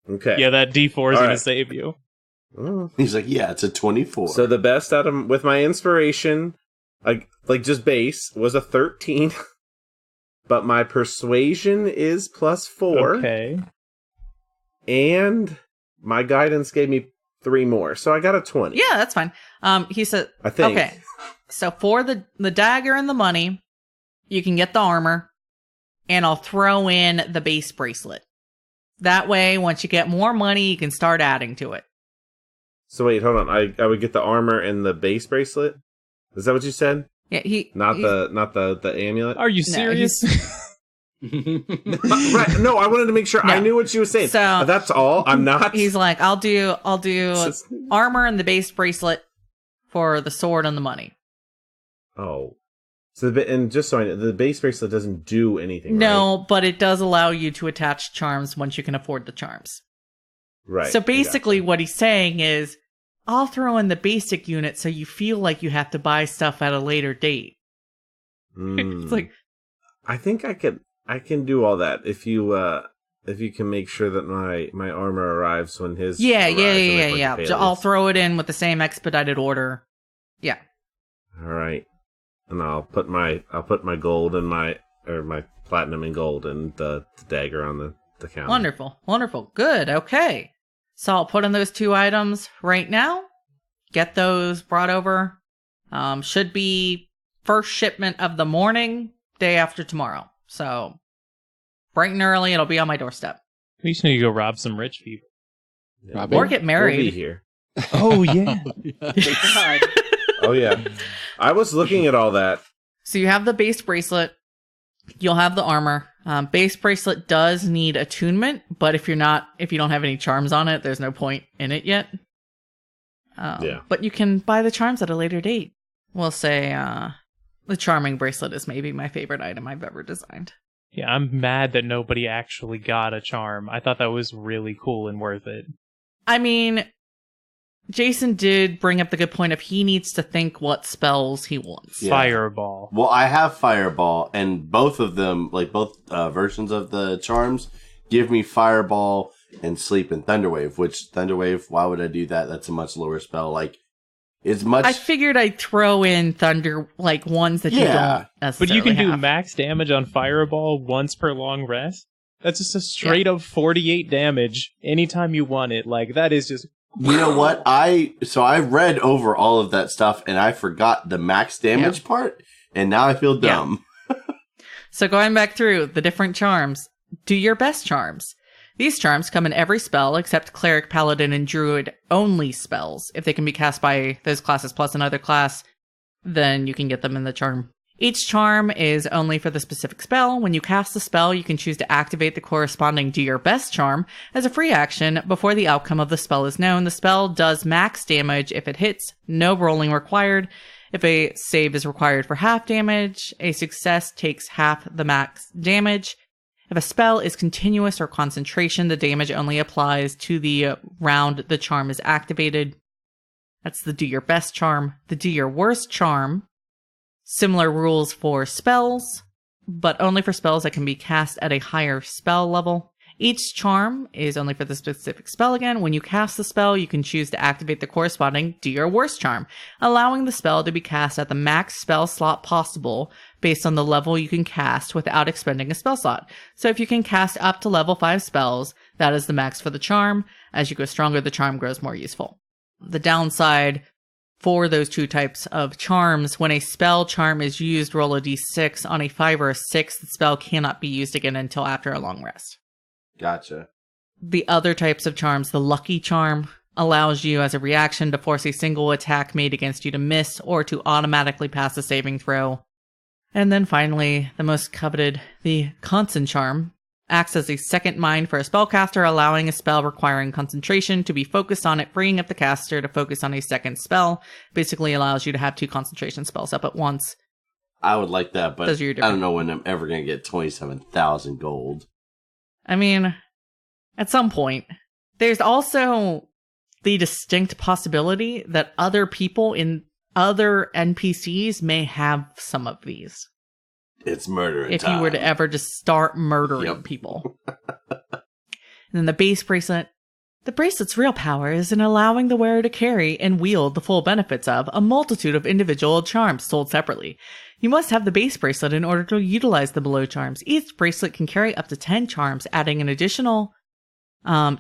Okay. Yeah, that D4 is going to save you. Oh. He's like, yeah, it's a 24. So the best out of with my inspiration, just base, was a 13. But my persuasion is +4. Okay. And my guidance gave me 3 more. So I got a 20. Yeah, that's fine. He said, I think. Okay. So for the dagger and the money, you can get the armor, and I'll throw in the base bracelet. That way, once you get more money, you can start adding to it. So wait, hold on. I would get the armor and the base bracelet? Is that what you said? Yeah, not the amulet? Are you serious? Right. No, I wanted to make sure I knew what you were saying. So that's all. I'm not. He's like, I'll do armor and the base bracelet for the sword and the money. Oh. So and just so I know, the base bracelet doesn't do anything. No, right? But it does allow you to attach charms once you can afford the charms. Right. So basically what he's saying is, I'll throw in the basic unit so you feel like you have to buy stuff at a later date. It's like, I think I can do all that if you can make sure that my armor arrives when his yeah. I'll throw it in with the same expedited order. Yeah. All right. And I'll put my gold and my platinum and gold and the dagger on the counter. Wonderful. Good. Okay. So I'll put in those 2 items right now. Get those brought over. Should be first shipment of the morning, day after tomorrow. So bright and early, it'll be on my doorstep. We just need to go rob some rich people. Yeah. Or get married. We'll be here. Oh, yeah. Oh, yeah. I was looking at all that. So you have the base bracelet. You'll have the armor. Base bracelet does need attunement, but if you don't have any charms on it, there's no point in it yet. But you can buy the charms at a later date. We'll say the charming bracelet is maybe my favorite item I've ever designed. Yeah, I'm mad that nobody actually got a charm. I thought that was really cool and worth it. I mean, Jason did bring up the good point of he needs to think what spells he wants. Yeah. Fireball. Well, I have Fireball, and both of them, both versions of the charms, give me Fireball and Sleep and Thunderwave, which Thunderwave, why would I do that? That's a much lower spell. It's much... I figured I'd throw in Thunder, ones that you don't necessarily But you can do have. max damage on Fireball once per long rest? That's just a straight up 48 damage anytime you want it. That is just... You know what? I read over all of that stuff and I forgot the max damage part, and now I feel dumb. So going back through the different charms, Do Your Best charms. These charms come in every spell except Cleric, Paladin, and Druid only spells. If they can be cast by those classes plus another class, then you can get them in the charm. Each charm is only for the specific spell. When you cast the spell, you can choose to activate the corresponding Do Your Best charm as a free action before the outcome of the spell is known. The spell does max damage if it hits, no rolling required. If a save is required for half damage, a success takes half the max damage. If a spell is continuous or concentration, the damage only applies to the round the charm is activated. That's the Do Your Best charm. The Do Your Worst charm. Similar rules for spells, but only for spells that can be cast at a higher spell level. Each charm is only for the specific spell again. When you cast the spell, you can choose to activate the corresponding Do Your Worst charm, allowing the spell to be cast at the max spell slot possible based on the level you can cast without expending a spell slot. So if you can cast up to level 5 spells, that is the max for the charm. As you go stronger, the charm grows more useful. The downside for those two types of charms, when a spell charm is used, roll a d6. On a 5 or a 6, the spell cannot be used again until after a long rest. Gotcha. The other types of charms, the Lucky Charm, allows you as a reaction to force a single attack made against you to miss or to automatically pass a saving throw. And then finally, the most coveted, the Constant Charm, acts as a second mind for a spellcaster, allowing a spell requiring concentration to be focused on it, freeing up the caster to focus on a second spell. Basically allows you to have 2 concentration spells up at once. I would like that, but Those are your I different- don't know when I'm ever going to get 27,000 gold. I mean, at some point. There's also the distinct possibility that other people in other NPCs may have some of these. It's murder If time. you were to ever just start murdering Yep. people. And then the base bracelet. The bracelet's real power is in allowing the wearer to carry and wield the full benefits of a multitude of individual charms sold separately. You must have the base bracelet in order to utilize the below charms. Each bracelet can carry up to 10 charms. Adding an additional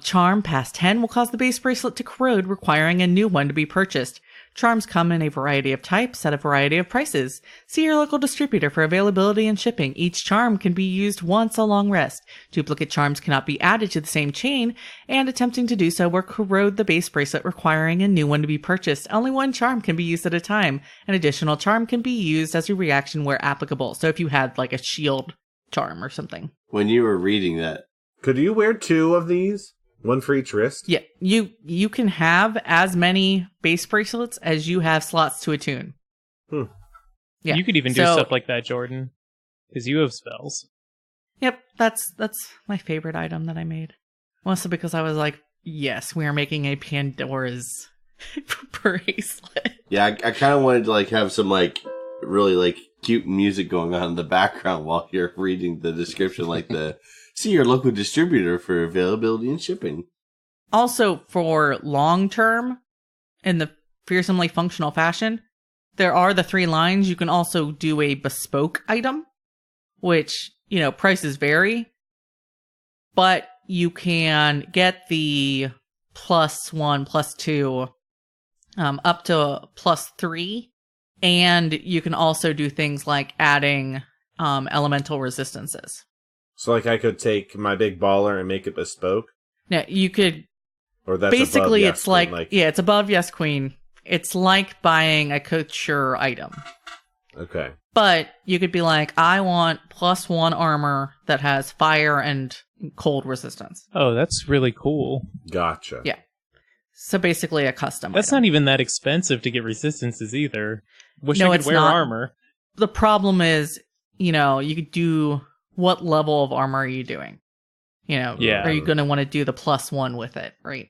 charm past 10 will cause the base bracelet to corrode, requiring a new one to be purchased. Charms come in a variety of types at a variety of prices. See your local distributor for availability and shipping. Each charm can be used once a long rest. Duplicate charms cannot be added to the same chain, and attempting to do so will corrode the base bracelet, requiring a new one to be purchased. Only one charm can be used at a time. An additional charm can be used as a reaction where applicable. So if you had like a shield charm or something. When you were reading that, Could you wear 2 of these? One for each wrist? Yeah, you can have as many base bracelets as you have slots to attune. Yeah. You could even do So- stuff like that, Jordan, because you have spells. Yep, that's my favorite item that I made. Mostly because I was like, yes, we are making a Pandora's bracelet. yeah, I kind of wanted to like have some like really like cute music going on in the background while you're reading the description, like the see your local distributor for availability and shipping. Also, for long term, in the fearsomely functional fashion, there are the 3 lines. You can also do a bespoke item, which, you know, prices vary, but you can get the +1, +2, up to +3, and you can also do things like adding elemental resistances. So, like, I could take my big baller and make it bespoke? Now, you could Or that's basically, above it's Yes like, Queen, yeah, it's above Yes Queen. It's like buying a couture item. Okay. But you could be like, I want +1 armor that has fire and cold resistance. Oh, that's really cool. Gotcha. Yeah. So basically a custom That's item. not even that expensive to get resistances either. Wish No, I could it's wear not. armor. The problem is, you know, you could do, what level of armor are you doing? You know, Yeah. are you going to want to do the +1 with it, right?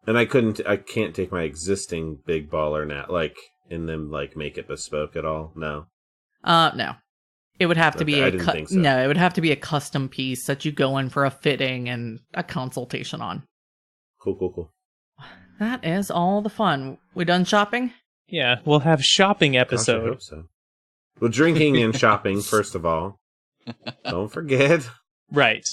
And I can't take my existing big baller now, like, and then, like, make it bespoke at all? No. No. It would have to be Okay, I a didn't think so. no, it would have to be a custom piece that you go in for a fitting and a consultation on. Cool. That is all the fun. We done shopping? Yeah, we'll have shopping Gosh, I episode. hope so. Well, drinking and shopping, first of all. Don't forget. Right.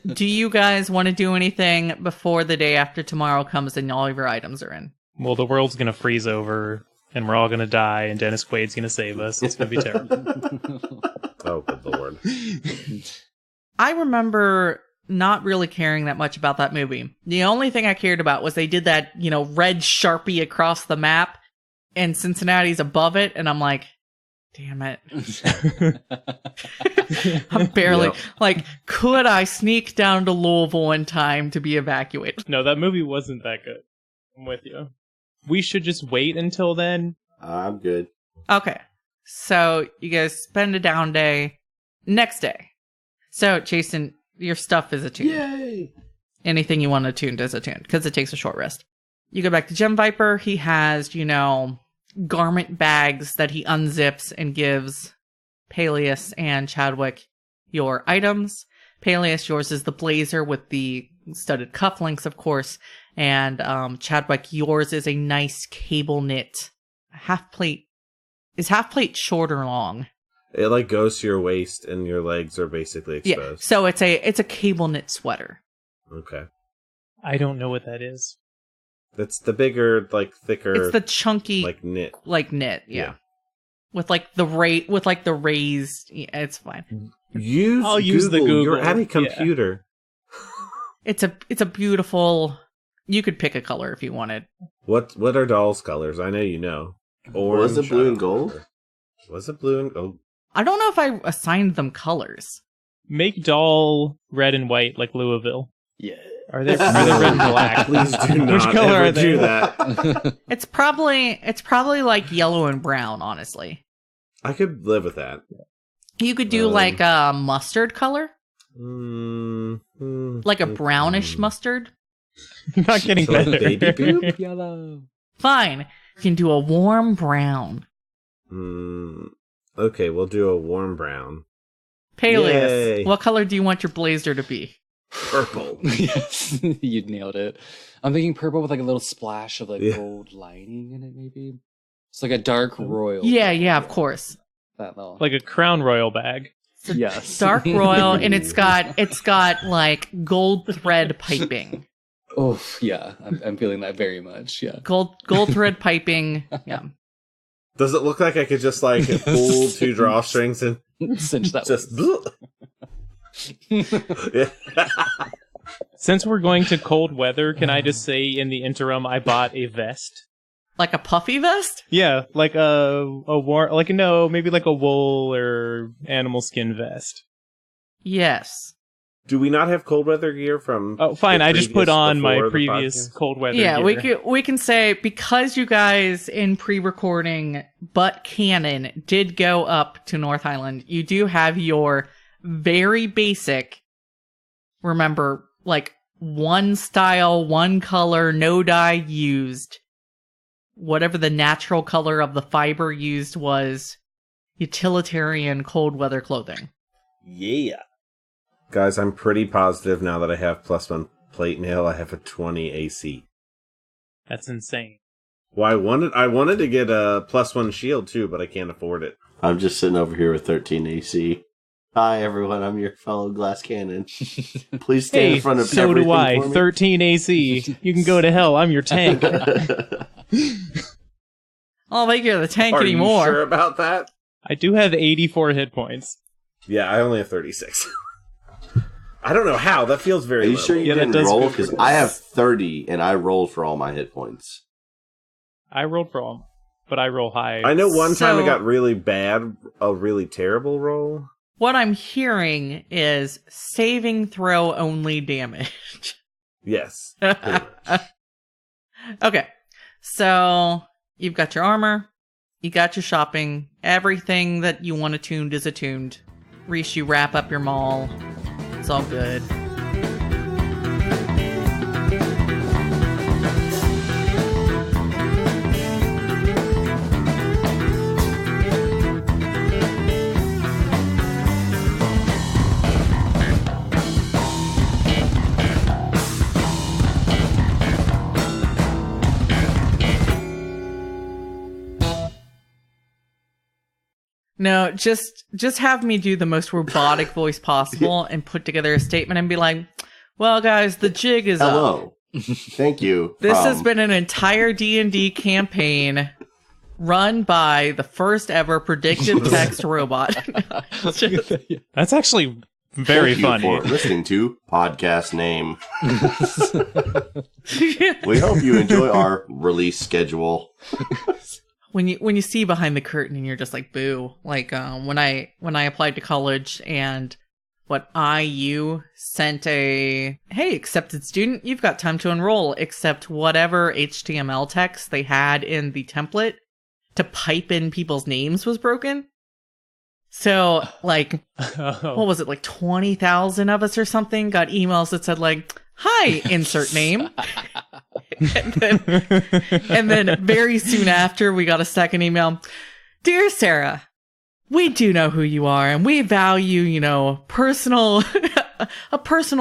Do you guys want to do anything before the day after tomorrow comes and all of your items are in? Well, the world's gonna freeze over, and we're all gonna die, and Dennis Quaid's gonna save us. It's gonna be terrible. Oh, good lord. I remember not really caring that much about that movie. The only thing I cared about was they did that, red Sharpie across the map, and Cincinnati's above it, and I'm like, damn it. I'm barely, could I sneak down to Louisville in time to be evacuated? No, that movie wasn't that good. I'm with you. We should just wait until then. I'm good. Okay. So, you guys spend a down day. Next day. So, Jason, your stuff is attuned. Yay! Anything you want attuned is attuned, because it takes a short rest. You go back to Gem Viper. He has, garment bags that he unzips and gives Paelias and Chadwick your items. Paelias, yours is the blazer with the studded cufflinks, of course. And Chadwick, yours is a nice cable knit half plate. Is half plate short or long? It goes to your waist and your legs are basically exposed. Yeah, so it's a cable knit sweater. Okay. I don't know what that is. That's the bigger, thicker. It's the chunky, knit. Knit, yeah. With the raised. Yeah, it's fine. I'll use the Google. You're at a computer. Yeah. It's a beautiful. You could pick a color if you wanted. What are dolls' colors? I know you know. Orange. Was it blue and gold? Was it blue and gold? I don't know if I assigned them colors. Make doll red and white like Louisville. Yeah. Are they red and black? Please do not Which color ever are they? do that. It's probably like yellow and brown, honestly. I could live with that. You could do like a mustard color. Like a brownish mustard. Not getting better. Baby poop? Yellow. Fine. You can do a warm brown. Okay, we'll do a warm brown. Paelias, Yay. what color do you want your blazer to be? Purple. Yes, you nailed it. I'm thinking purple with a little splash of Yeah. gold lining in it, maybe. It's like a dark royal. Yeah, of course. That little. Like a Crown Royal bag. Yes. Dark royal, and it's got like gold thread piping. Oh yeah, I'm feeling that very much. Yeah. Gold thread piping. Yeah. Does it look like I could just pull two drawstrings and Cinch that. just? Yeah. Since we're going to cold weather, can I just say in the interim I bought a vest? Like a puffy vest? Yeah, like maybe like a wool or animal skin vest. Yes. Do we not have cold weather gear from? Oh, fine. I just put on my before the previous podcast? cold weather Yeah, gear. we can say, because you guys in pre-recording but canon did go up to North Island, you do have your very basic, remember, one style, one color, no dye used, whatever the natural color of the fiber used was, utilitarian cold weather clothing. Yeah. Guys, I'm pretty positive now that I have +1 plate mail, I have a 20 AC. That's insane. Well, I wanted to get a +1 shield too, but I can't afford it. I'm just sitting over here with 13 AC. Hi, everyone. I'm your fellow glass cannon. Please stand in front of so everything do I. for me. 13 AC. You can go to hell. I'm your tank. I don't think you're the tank Are anymore. you sure about that? I do have 84 hit points. Yeah, I only have 36. I don't know how. That feels very Are you low. sure you Yeah, that didn't does roll? feel Because pretty I low. have 30, and I rolled for all my hit points. I rolled for all, but I roll high. I know one time So- I got really bad, a really terrible roll. What I'm hearing is saving throw only damage. Yes. pretty much. Okay, so you've got your armor, you got your shopping, everything that you want attuned is attuned. Rhys, you wrap up your mall. It's all good. No, just have me do the most robotic voice possible and put together a statement and be like, well, guys, the jig is up. Hello. Thank you. This has been an entire D&D campaign run by the first ever predictive text robot. That's actually Very Thank funny. you for listening to Podcast Name. We hope you enjoy our release schedule. When you see behind the curtain and you're just like, boo. Like when I applied to college and IU sent a, hey, accepted student, you've got time to enroll, except whatever HTML text they had in the template to pipe in people's names was broken. So, like, what was it, like 20,000 of us or something got emails that said, like, hi, insert name. and then very soon after, we got a second email. Dear Sarah, we do know who you are, and we value, a personal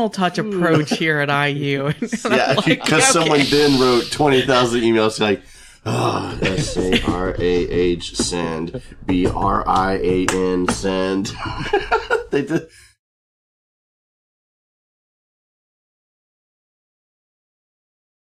touch approach here at IU. Yeah, because someone then wrote 20,000 emails like, SARAH send, BRIAN send.